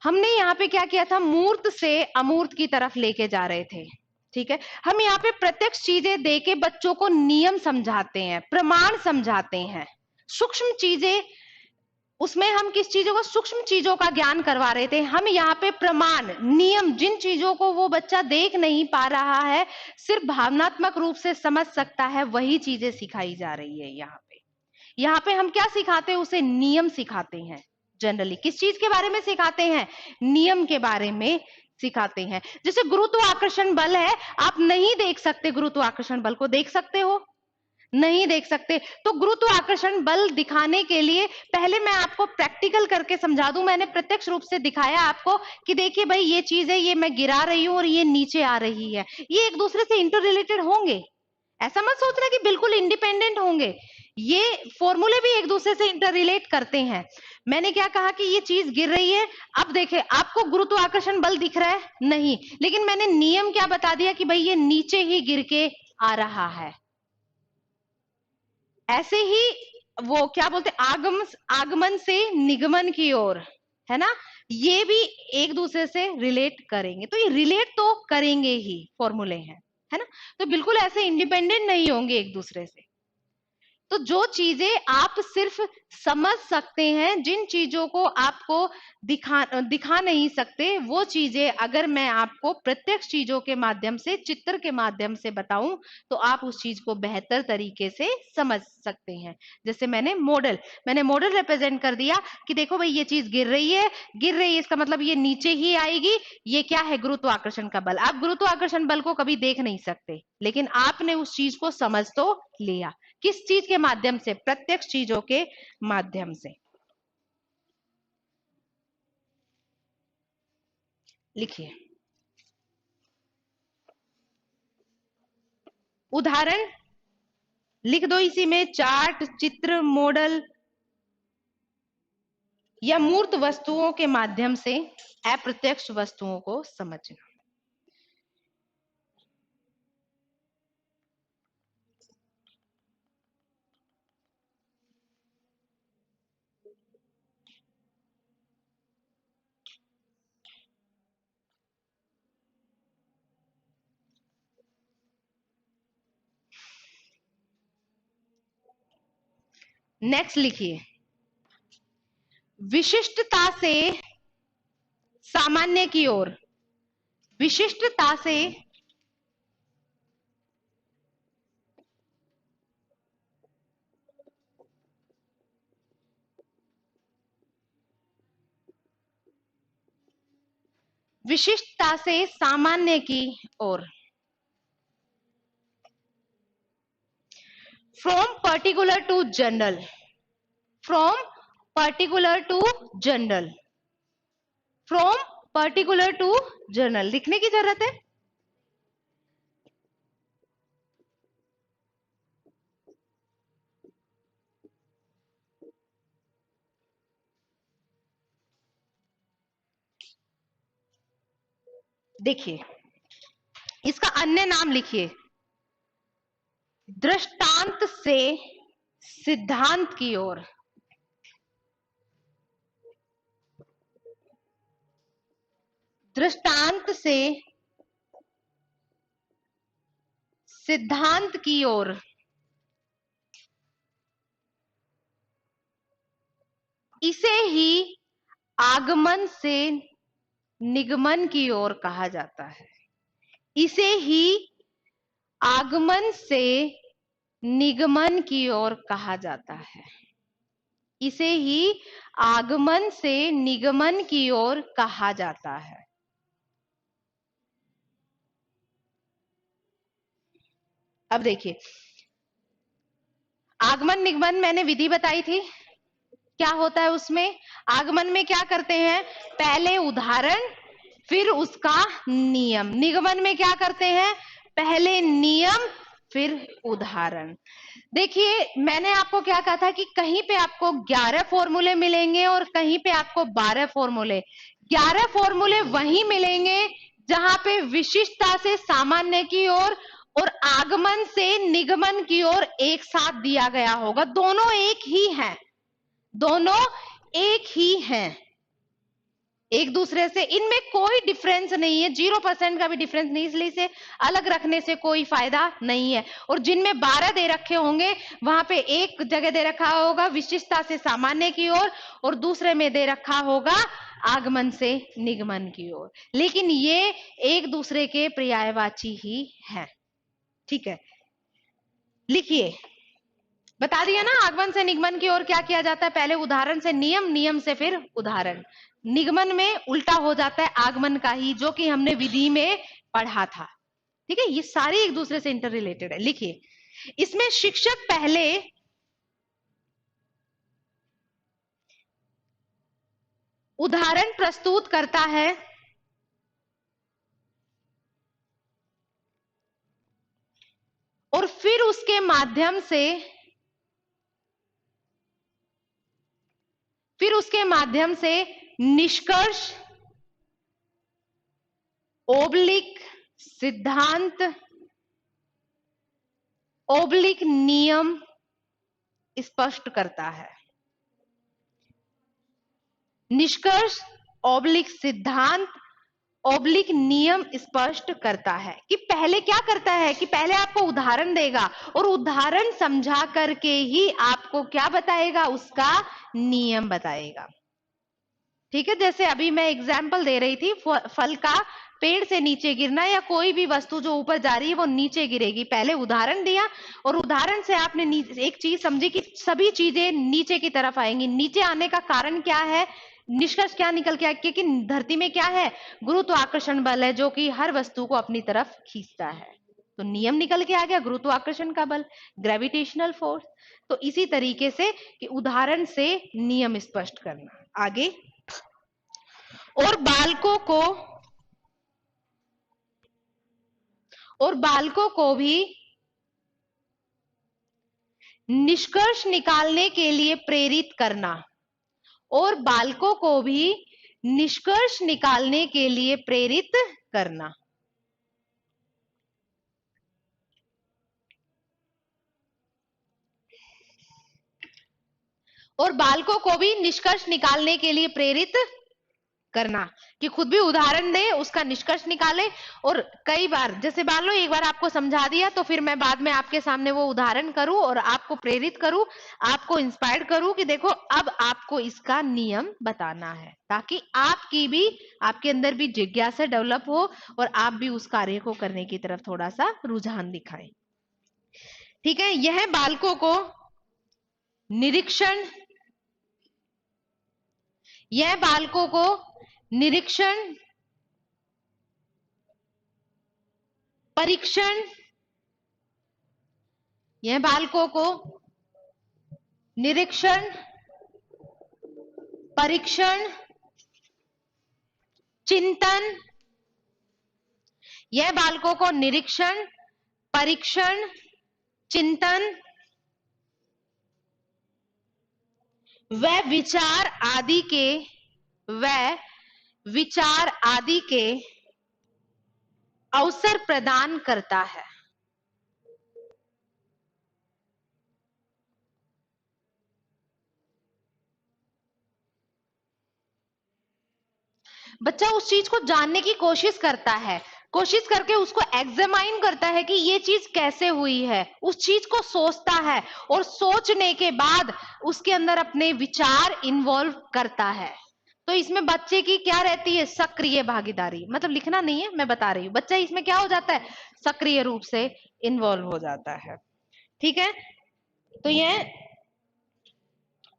हमने यहाँ पे क्या किया था, मूर्त से अमूर्त की तरफ लेके जा रहे थे। ठीक है, हम यहाँ पे प्रत्यक्ष चीजें देके बच्चों को नियम समझाते हैं, प्रमाण समझाते हैं, सूक्ष्म चीजें, उसमें हम किस चीजों को, सूक्ष्म चीजों का ज्ञान करवा रहे थे। हम यहाँ पे प्रमाण, नियम, जिन चीजों को वो बच्चा देख नहीं पा रहा है, सिर्फ भावनात्मक रूप से समझ सकता है, वही चीजें सिखाई जा रही है। यहाँ पे हम क्या सिखाते हैं, उसे नियम सिखाते हैं। जनरली किस चीज के बारे में सिखाते हैं, नियम के बारे में सिखाते हैं। जैसे गुरुत्वाकर्षण बल है, आप नहीं देख सकते गुरुत्वाकर्षण बल को, देख सकते हो, नहीं देख सकते। तो गुरुत्वाकर्षण बल दिखाने के लिए पहले मैं आपको प्रैक्टिकल करके समझा दूं। मैंने प्रत्यक्ष रूप से दिखाया आपको कि देखिए भाई ये चीज है, ये मैं गिरा रही हूं और ये नीचे आ रही है, ये एक दूसरे से इंटर रिलेटेड होंगे। ऐसा मत सोचना कि बिल्कुल इंडिपेंडेंट होंगे, ये फॉर्मूले भी एक दूसरे से इंटर रिलेट करते हैं। मैंने क्या कहा कि ये चीज गिर रही है, अब देखे आपको गुरुत्वाकर्षण बल दिख रहा है नहीं, लेकिन मैंने नियम क्या बता दिया कि भाई ये नीचे ही गिर के आ रहा है। ऐसे ही वो क्या बोलते, आगमन से निगमन की ओर, है ना, ये भी एक दूसरे से रिलेट करेंगे। तो ये रिलेट तो करेंगे ही, फॉर्मूले हैं, है ना, तो बिल्कुल ऐसे इंडिपेंडेंट नहीं होंगे एक दूसरे से। तो जो चीजें आप सिर्फ समझ सकते हैं, जिन चीजों को आपको दिखा नहीं सकते, वो चीजें अगर मैं आपको प्रत्यक्ष चीजों के माध्यम से, चित्र के माध्यम से बताऊं, तो आप उस चीज को बेहतर तरीके से समझ सकते हैं। जैसे मैंने मॉडल रिप्रेजेंट कर दिया कि देखो भाई ये चीज गिर रही है, इसका मतलब ये नीचे ही आएगी, ये क्या है, गुरुत्वाकर्षण का बल। आप गुरुत्वाकर्षण बल को कभी देख नहीं सकते, लेकिन आपने उस चीज को समझ तो लिया। किस चीज के माध्यम से, प्रत्यक्ष चीजों के माध्यम से। लिखिए उदाहरण, लिख दो इसी में, चार्ट, चित्र, मॉडल या मूर्त वस्तुओं के माध्यम से अप्रत्यक्ष वस्तुओं को समझना। नेक्स्ट लिखिए, विशिष्टता से सामान्य की ओर, विशिष्टता से विशिष्टता से सामान्य की ओर। From particular to general, from particular to general, from particular to general लिखने की जरूरत है। देखिए, इसका अन्य नाम लिखिए, दृष्टांत से सिद्धांत की ओर। दृष्टांत से सिद्धांत की ओर। इसे ही आगमन से निगमन की ओर कहा जाता है। इसे ही आगमन से निगमन की ओर कहा जाता है। इसे ही आगमन से निगमन की ओर कहा जाता है। अब देखिए, आगमन निगमन मैंने विधि बताई थी, क्या होता है उसमें। आगमन में क्या करते हैं, पहले उदाहरण फिर उसका नियम। निगमन में क्या करते हैं, पहले नियम फिर उदाहरण। देखिए, मैंने आपको क्या कहा था कि कहीं पे आपको 11 फॉर्मूले मिलेंगे और कहीं पे आपको 12 फॉर्मूले। 11 फॉर्मूले वहीं मिलेंगे जहां पे विशिष्टता से सामान्य की ओर और आगमन से निगमन की ओर एक साथ दिया गया होगा। दोनों एक ही हैं, दोनों एक ही हैं एक दूसरे से, इनमें कोई डिफरेंस नहीं है, 0% का भी डिफरेंस नहीं, इसलिए इसे अलग रखने से कोई फायदा नहीं है। और जिनमें 12 दे रखे होंगे वहां पे एक जगह दे रखा होगा विशिष्टता से सामान्य की ओर और दूसरे में दे रखा होगा आगमन से निगमन की ओर, लेकिन ये एक दूसरे के पर्यायवाची ही है। ठीक है, लिखिए, बता दिया ना आगमन से निगमन की ओर क्या किया जाता है, पहले उदाहरण से नियम, नियम से फिर उदाहरण। निगमन में उल्टा हो जाता है आगमन का ही, जो कि हमने विधि में पढ़ा था। ठीक है, ये सारी एक दूसरे से इंटर रिलेटेड है। लिखिए, इसमें शिक्षक पहले उदाहरण प्रस्तुत करता है और फिर उसके माध्यम से निष्कर्ष ओब्लिक सिद्धांत ओब्लिक नियम स्पष्ट करता है। निष्कर्ष ओब्लिक सिद्धांत ओब्लिक नियम स्पष्ट करता है कि पहले क्या करता है कि पहले आपको उदाहरण देगा और उदाहरण समझा करके ही आपको क्या बताएगा, उसका नियम बताएगा। ठीक है, जैसे अभी मैं एग्जाम्पल दे रही थी, फल का पेड़ से नीचे गिरना या कोई भी वस्तु जो ऊपर जा रही है वो नीचे गिरेगी। पहले उदाहरण दिया और उदाहरण से आपने एक चीज समझी कि सभी चीजें नीचे की तरफ आएंगी। नीचे आने का कारण क्या है, निष्कर्ष क्या निकल के आया, क्योंकि धरती में क्या है, गुरुत्वाकर्षण बल है जो कि हर वस्तु को अपनी तरफ खींचता है। तो नियम निकल के आ गया, गुरुत्वाकर्षण का बल, ग्रेविटेशनल फोर्स। तो इसी तरीके से कि उदाहरण से नियम स्पष्ट करना। आगे, और बालकों को भी निष्कर्ष निकालने के लिए प्रेरित करना, और बालकों को भी निष्कर्ष निकालने के लिए प्रेरित करना। और बालकों को भी निष्कर्ष निकालने के लिए प्रेरित करना कि खुद भी उदाहरण दे, उसका निष्कर्ष निकाले। और कई बार जैसे मान लो एक बार आपको समझा दिया तो फिर मैं बाद में आपके सामने वो उदाहरण करूं और आपको प्रेरित करूं, आपको इंस्पायर करूं कि देखो अब आपको इसका नियम बताना है, ताकि आपके अंदर भी जिज्ञासा डेवलप हो और आप भी उस कार्य को करने की तरफ थोड़ा सा रुझान दिखाएं। ठीक है, यह बालकों को निरीक्षण परीक्षण, यह बालकों को निरीक्षण, परीक्षण, चिंतन, यह बालकों को निरीक्षण, परीक्षण, चिंतन व विचार आदि के अवसर प्रदान करता है। बच्चा उस चीज को जानने की कोशिश करता है, कोशिश करके उसको एग्जामाइन करता है कि ये चीज कैसे हुई है, उस चीज को सोचता है और सोचने के बाद उसके अंदर अपने विचार इन्वॉल्व करता है। तो इसमें बच्चे की क्या रहती है? सक्रिय भागीदारी। मतलब लिखना नहीं है, मैं बता रही हूँ, बच्चा इसमें क्या हो जाता है? सक्रिय रूप से इन्वॉल्व हो जाता है। ठीक है, तो ये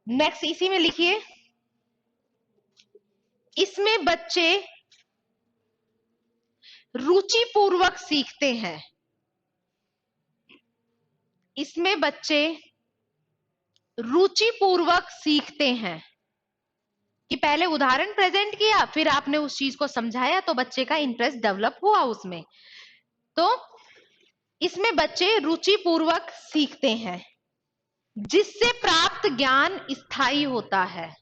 नेक्स्ट इसी में लिखिए, इसमें बच्चे रुचिपूर्वक सीखते हैं। इसमें बच्चे रुचिपूर्वक सीखते हैं कि पहले उदाहरण प्रेजेंट किया, फिर आपने उस चीज को समझाया तो बच्चे का इंटरेस्ट डेवलप हुआ उसमें। तो इसमें बच्चे रुचिपूर्वक सीखते हैं, जिससे प्राप्त ज्ञान स्थायी होता है।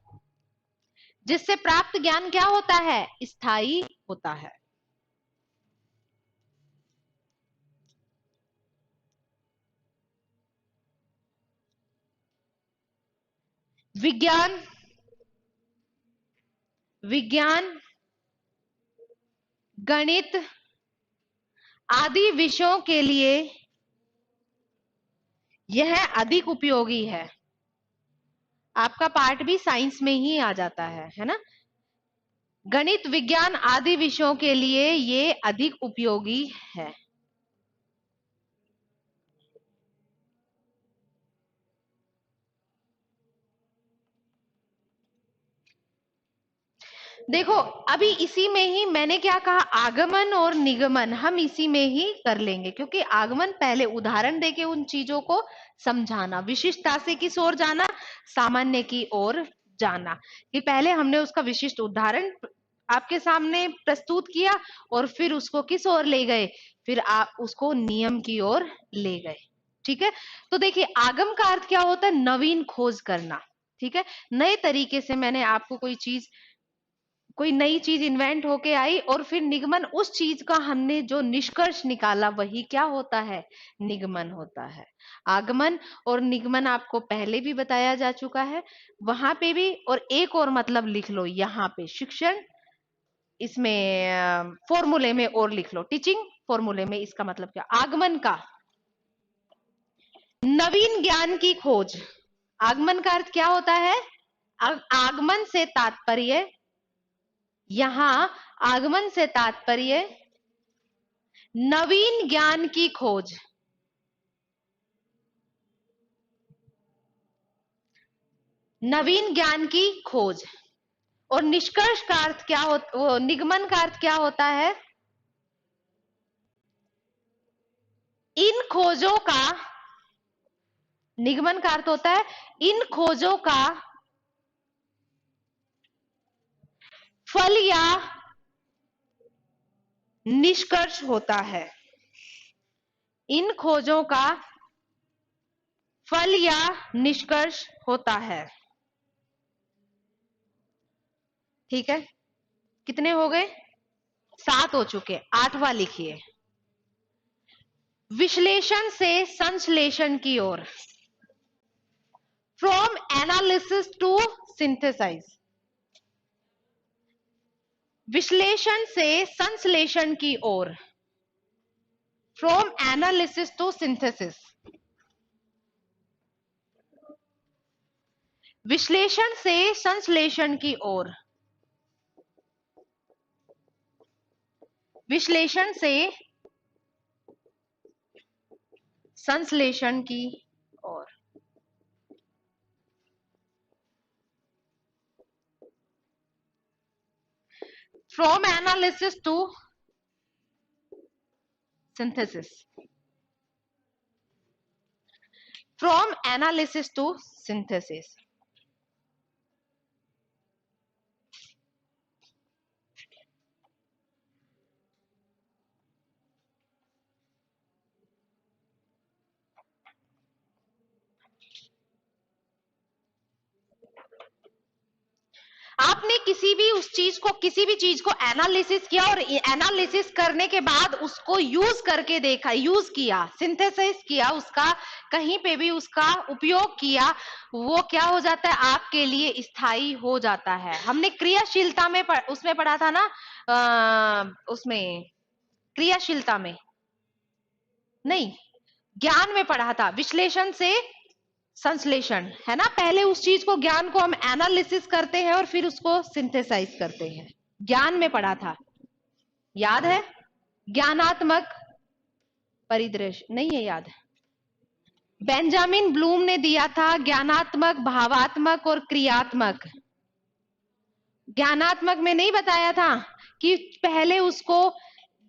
जिससे प्राप्त ज्ञान क्या होता है? स्थायी होता है। विज्ञान गणित आदि विषयों के लिए यह अधिक उपयोगी है। आपका पार्ट भी साइंस में ही आ जाता है ना? गणित विज्ञान आदि विषयों के लिए ये अधिक उपयोगी है। देखो अभी इसी में ही मैंने क्या कहा, आगमन और निगमन हम इसी में ही कर लेंगे, क्योंकि आगमन पहले उदाहरण देके उन चीजों को समझाना, विशिष्टता से किस ओर जाना, सामान्य की ओर जाना, कि पहले हमने उसका विशिष्ट उदाहरण आपके सामने प्रस्तुत किया और फिर उसको किस ओर ले गए, फिर आप उसको नियम की ओर ले गए। ठीक है, तो देखिए आगम का अर्थ क्या होता है? नवीन खोज करना। ठीक है, नए तरीके से मैंने आपको कोई नई चीज इन्वेंट होके आई और फिर निगमन, उस चीज का हमने जो निष्कर्ष निकाला वही क्या होता है? निगमन होता है। आगमन और निगमन आपको पहले भी बताया जा चुका है, वहां पे भी। और एक और मतलब लिख लो यहाँ पे, शिक्षण, इसमें फॉर्मूले में और लिख लो, टीचिंग फॉर्मूले में। इसका मतलब क्या? आगमन का नवीन ज्ञान की खोज। आगमन का अर्थ क्या होता है? आगमन से तात्पर्य, यहां आगमन से तात्पर्य नवीन ज्ञान की खोज। नवीन ज्ञान की खोज। और निष्कर्ष का अर्थ क्या होता, निगमन का अर्थ क्या होता है? इन खोजों का, निगमन का अर्थ होता है इन खोजों का फल या निष्कर्ष होता है। इन खोजों का फल या निष्कर्ष होता है। ठीक है, कितने हो गए? 7 हो चुके, 8वां लिखिए, विश्लेषण से संश्लेषण की ओर। From analysis to synthesize. विश्लेषण से संश्लेषण की ओर, फ्रॉम एनालिसिस टू सिंथेसिस। विश्लेषण से संश्लेषण की ओर, विश्लेषण से संश्लेषण की ओर। From analysis to synthesis, from analysis to synthesis. आपने किसी भी चीज को एनालिसिस किया और एनालिसिस करने के बाद उसको यूज करके देखा, यूज किया, सिंथेसाइज किया, उसका कहीं पे भी उसका उपयोग किया, वो क्या हो जाता है, आपके लिए स्थायी हो जाता है। हमने क्रियाशीलता में उसमें पढ़ा था ना, उसमें क्रियाशीलता में नहीं, ज्ञान में पढ़ा था, विश्लेषण से संश्लेषण, है ना। पहले उस चीज को, ज्ञान को हम एनालिसिस करते हैं और फिर उसको सिंथेसाइज करते हैं। ज्ञान में पढ़ा था, याद है? ज्ञानात्मक परिदृश्य नहीं है याद? बेंजामिन ब्लूम ने दिया था ज्ञानात्मक, भावात्मक और क्रियात्मक। ज्ञानात्मक में नहीं बताया था कि पहले उसको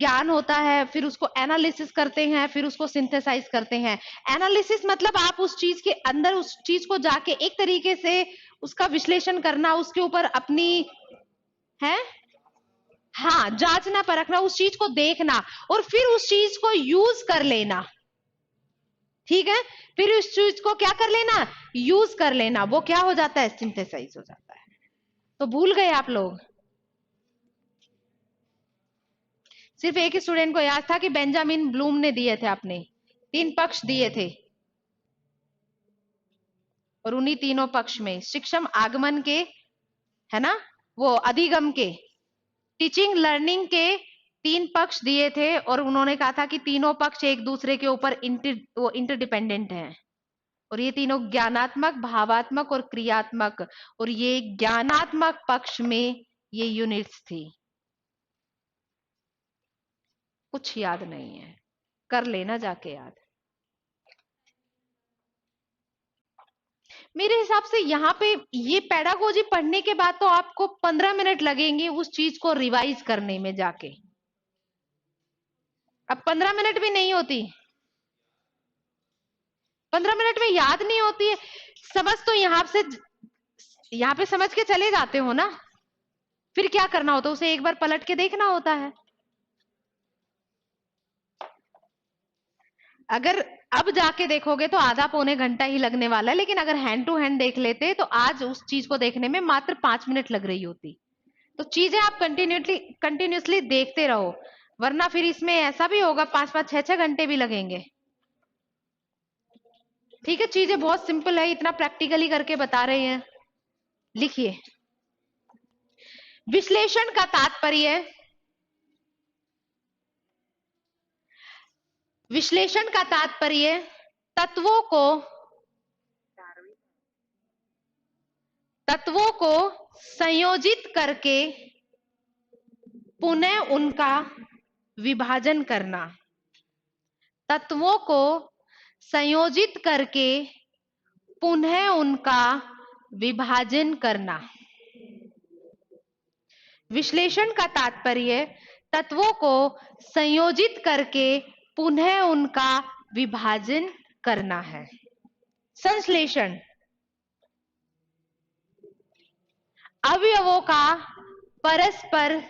ज्ञान होता है, फिर उसको एनालिसिस करते हैं, फिर उसको सिंथेसाइज करते हैं। एनालिसिस मतलब आप उस चीज के अंदर, उस चीज को जाके एक तरीके से उसका विश्लेषण करना, उसके ऊपर अपनी, है, हाँ, जांचना परखना, उस चीज को देखना और फिर उस चीज को यूज कर लेना। ठीक है, फिर उस चीज को क्या कर लेना, यूज कर लेना, वो क्या हो जाता है, सिंथेसाइज हो जाता है। तो भूल गए आप लोग? सिर्फ एक ही स्टूडेंट को याद था कि बेंजामिन ब्लूम ने दिए थे, आपने 3 पक्ष दिए थे और उन्हीं तीनों पक्ष में शिक्षण आगमन के, है ना, वो अधिगम के, टीचिंग लर्निंग के 3 पक्ष दिए थे और उन्होंने कहा था कि तीनों पक्ष एक दूसरे के ऊपर इंटरडिपेंडेंट हैं और ये तीनों ज्ञानात्मक, भावात्मक और क्रियात्मक, और ये ज्ञानात्मक पक्ष में ये यूनिट्स थी। कुछ याद नहीं है, कर लेना जाके याद। मेरे हिसाब से यहाँ पे ये पेडागोजी पढ़ने के बाद तो आपको 15 मिनट लगेंगे उस चीज को रिवाइज करने में जाके। अब 15 मिनट भी नहीं होती, 15 मिनट में याद नहीं होती है। समझ तो यहाँ पे समझ के चले जाते हो ना, फिर क्या करना होता है, उसे एक बार पलट के देखना होता है। अगर अब जाके देखोगे तो आधा पौने घंटा ही लगने वाला है, लेकिन अगर हैंड टू हैंड देख लेते तो आज उस चीज को देखने में मात्र 5 मिनट लग रही होती। तो चीजें आप कंटिन्यूसली देखते रहो, वरना फिर इसमें ऐसा भी होगा 5-5 6-6 घंटे भी लगेंगे। ठीक है, चीजें बहुत सिंपल है, इतना प्रैक्टिकली करके बता रहे हैं। लिखिए, विश्लेषण का तात्पर्य, विश्लेषण का तात्पर्य तत्वों को संयोजित करके पुनः उनका विभाजन करना। तत्वों को संयोजित करके पुनः उनका विभाजन करना। विश्लेषण का तात्पर्य तत्वों को संयोजित करके पुनः उनका विभाजन करना है। संश्लेषण, अवयवों का परस्पर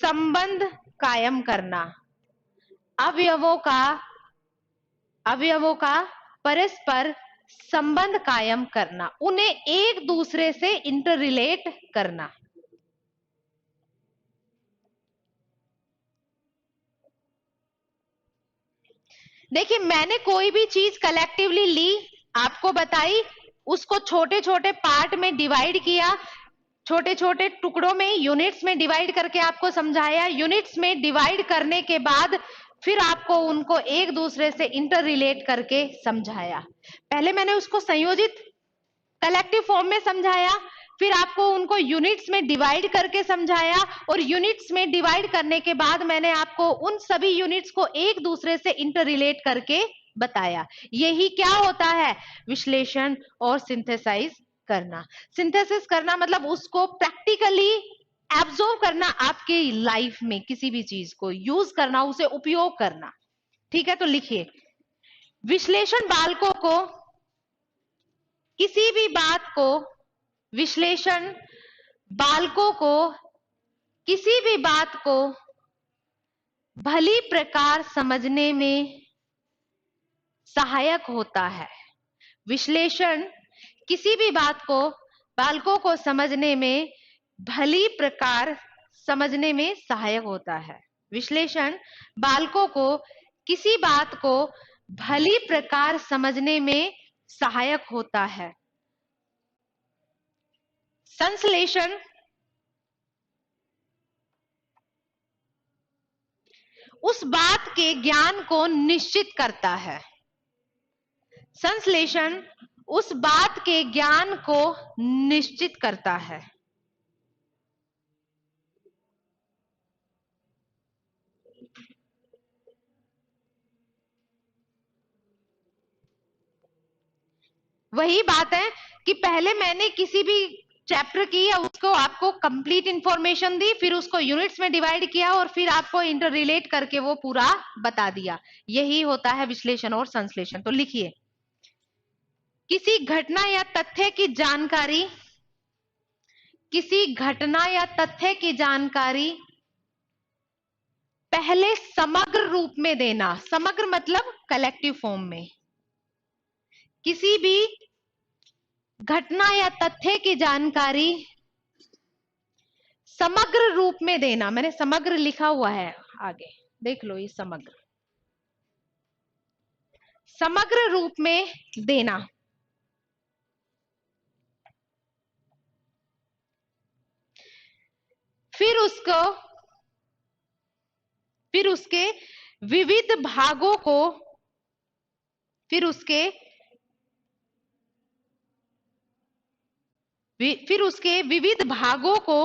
संबंध कायम करना। अवयवों का परस्पर संबंध कायम करना, उन्हें एक दूसरे से इंटर रिलेट करना। देखिए, मैंने कोई भी चीज कलेक्टिवली ली, आपको बताई, उसको छोटे छोटे पार्ट में डिवाइड किया, छोटे छोटे टुकड़ों में, यूनिट्स में डिवाइड करके आपको समझाया। यूनिट्स में डिवाइड करने के बाद फिर आपको उनको एक दूसरे से इंटर रिलेट करके समझाया। पहले मैंने उसको संयोजित कलेक्टिव फॉर्म में समझाया, फिर आपको उनको यूनिट्स में डिवाइड करके समझाया, और यूनिट्स में डिवाइड करने के बाद मैंने आपको उन सभी यूनिट्स को एक दूसरे से इंटर रिलेट करके बताया। यही क्या होता है, विश्लेषण और सिंथेसाइज करना। सिंथेसिस करना मतलब उसको प्रैक्टिकली एब्जॉर्व करना, आपके लाइफ में किसी भी चीज को यूज करना, उसे उपयोग करना। ठीक है, तो लिखिए, विश्लेषण बालकों को किसी भी बात को, विश्लेषण बालकों को किसी भी बात को भली प्रकार समझने में सहायक होता है। विश्लेषण किसी भी बात को बालकों को समझने में भली प्रकार समझने में सहायक होता है। विश्लेषण बालकों को किसी बात को भली प्रकार समझने में सहायक होता है। संश्लेषण उस बात के ज्ञान को निश्चित करता है। संश्लेषण उस बात के ज्ञान को निश्चित करता है। वही बात है कि पहले मैंने किसी भी चैप्टर की या उसको आपको कंप्लीट इंफॉर्मेशन दी, फिर उसको यूनिट्स में डिवाइड किया और फिर आपको इंटर रिलेट करके वो पूरा बता दिया। यही होता है विश्लेषण और संश्लेषण। तो लिखिए, किसी घटना या तथ्य की जानकारी, किसी घटना या तथ्य की जानकारी पहले समग्र रूप में देना। समग्र मतलब कलेक्टिव फॉर्म में। किसी भी घटना या तथ्य की जानकारी समग्र रूप में देना। मैंने समग्र लिखा हुआ है, आगे देख लो, ये समग्र, समग्र रूप में देना। फिर उसके विविध भागों को, फिर उसके विविध भागों को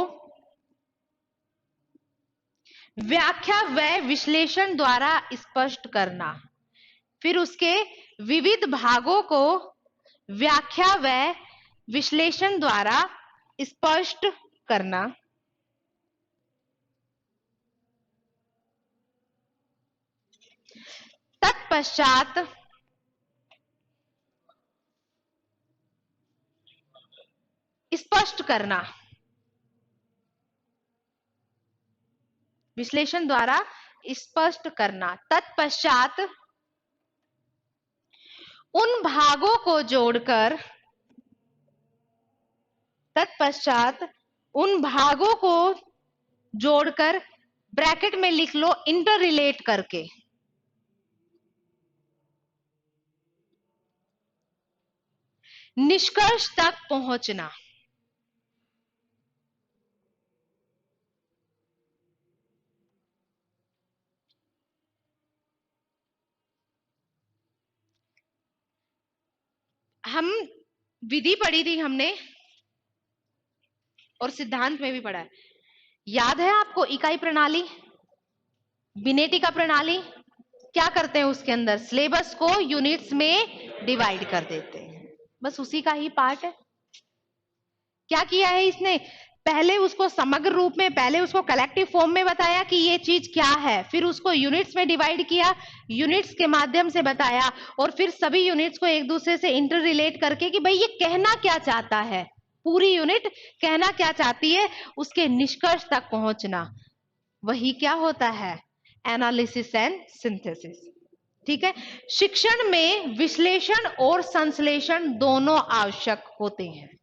व्याख्या व विश्लेषण द्वारा स्पष्ट करना। फिर उसके विविध भागों को व्याख्या व विश्लेषण द्वारा स्पष्ट करना। तत्पश्चात स्पष्ट करना। विश्लेषण द्वारा स्पष्ट करना। तत्पश्चात उन भागों को जोड़कर, तत्पश्चात उन भागों को जोड़कर, ब्रैकेट में लिख लो, इंटर रिलेट करके, निष्कर्ष तक पहुंचना। हम विधि पढ़ी थी हमने और सिद्धांत में भी पढ़ा है। याद है आपको इकाई प्रणाली, विनेटिका प्रणाली? क्या करते हैं उसके अंदर? सिलेबस को यूनिट्स में डिवाइड कर देते हैं। बस उसी का ही पार्ट है। क्या किया है इसने? पहले उसको समग्र रूप में, पहले उसको कलेक्टिव फॉर्म में बताया कि ये चीज क्या है, फिर उसको यूनिट्स में डिवाइड किया, यूनिट्स के माध्यम से बताया, और फिर सभी यूनिट्स को एक दूसरे से इंटर रिलेट करके कि भाई ये कहना क्या चाहता है, पूरी यूनिट कहना क्या चाहती है, उसके निष्कर्ष तक पहुंचना। वही क्या होता है? Analysis and synthesis. ठीक है। शिक्षण में विश्लेषण और संश्लेषण दोनों आवश्यक होते हैं।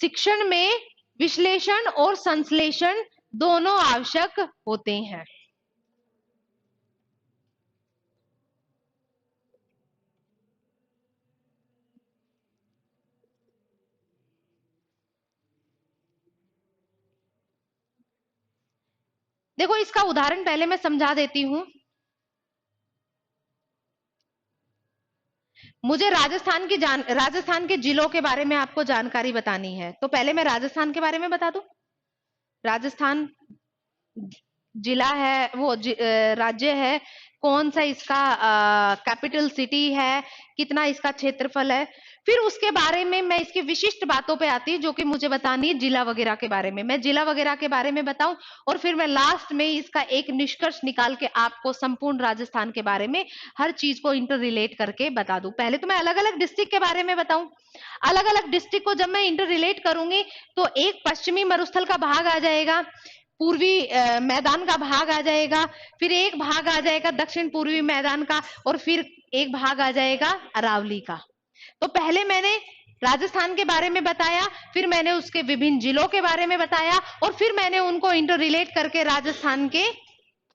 शिक्षण में विश्लेषण और संश्लेषण दोनों आवश्यक होते हैं। देखो, इसका उदाहरण पहले मैं समझा देती हूं। मुझे राजस्थान के जिलों के बारे में आपको जानकारी बतानी है, तो पहले मैं राजस्थान के बारे में बता दूं। राजस्थान जिला है, वो राज्य है, कौन सा इसका कैपिटल सिटी है, कितना इसका क्षेत्रफल है, फिर उसके बारे में मैं इसकी विशिष्ट बातों पे आती जो कि मुझे बतानी है जिला वगैरह के बारे में। मैं जिला वगैरह के बारे में बताऊं और फिर मैं लास्ट में इसका एक निष्कर्ष निकाल के आपको संपूर्ण राजस्थान के बारे में हर चीज को इंटर रिलेट करके बता दूं। पहले तो मैं अलग अलग डिस्ट्रिक्ट के बारे में बताऊं। अलग अलग डिस्ट्रिक्ट को जब मैं इंटर रिलेट करूंगी तो एक पश्चिमी मरुस्थल का भाग आ जाएगा, पूर्वी मैदान का भाग आ जाएगा, फिर एक भाग आ जाएगा दक्षिण पूर्वी मैदान का, और फिर एक भाग आ जाएगा अरावली का। तो पहले मैंने राजस्थान के बारे में बताया, फिर मैंने उसके विभिन्न जिलों के बारे में बताया, और फिर मैंने उनको इंटर रिलेट करके राजस्थान के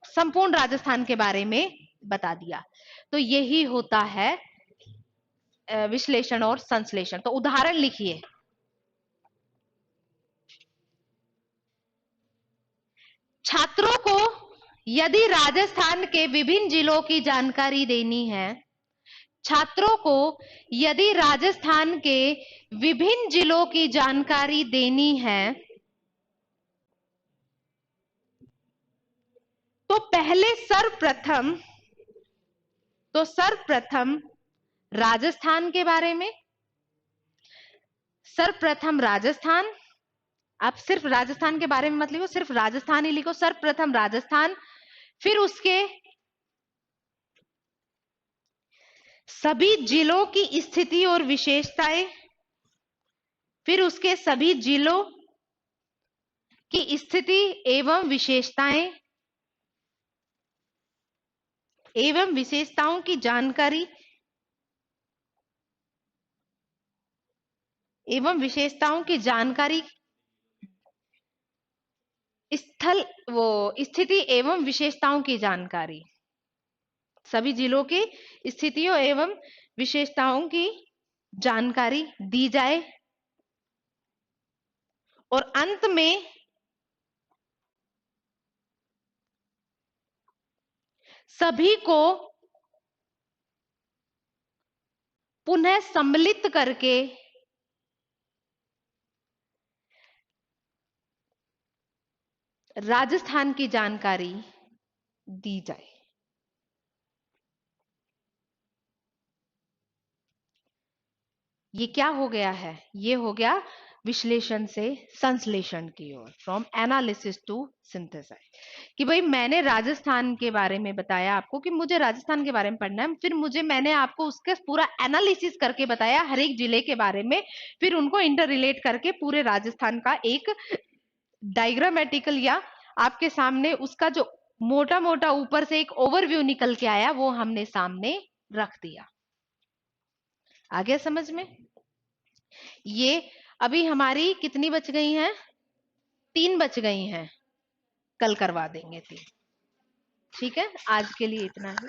संपूर्ण राजस्थान के बारे में बता दिया। तो यही होता है विश्लेषण और संश्लेषण। तो उदाहरण लिखिए। छात्रों को यदि राजस्थान के विभिन्न जिलों की जानकारी देनी है, छात्रों को यदि राजस्थान के विभिन्न जिलों की जानकारी देनी है, तो पहले सर्वप्रथम राजस्थान के बारे में, सर्वप्रथम राजस्थान, आप सिर्फ राजस्थान के बारे में मत लिखो, सिर्फ राजस्थान ही लिखो, सर्वप्रथम राजस्थान, फिर उसके सभी जिलों की स्थिति और विशेषताएं, फिर उसके सभी जिलों की स्थिति एवं विशेषताएं एवं विशेषताओं की जानकारी स्थिति एवं विशेषताओं की जानकारी, सभी जिलों की स्थितियों एवं विशेषताओं की जानकारी दी जाए, और अंत में सभी को पुनः सम्मिलित करके राजस्थान की जानकारी दी जाए। ये क्या हो गया है? ये हो गया विश्लेषण से संश्लेषण की ओर, फ्रॉम एनालिसिस टू सिंथेसाइज। कि भाई मैंने राजस्थान के बारे में बताया आपको कि मुझे राजस्थान के बारे में पढ़ना है, फिर मैंने आपको उसका पूरा एनालिसिस करके बताया हर एक जिले के बारे में, फिर उनको इंटर रिलेट करके पूरे राजस्थान का एक डायग्रामेटिकल या आपके सामने उसका जो मोटा मोटा ऊपर से एक ओवरव्यू निकल के आया वो हमने सामने रख दिया। आ गया समझ में? ये अभी हमारी कितनी बच गई हैं? 3 बच गई हैं, कल करवा देंगे 3। ठीक है, आज के लिए इतना ही।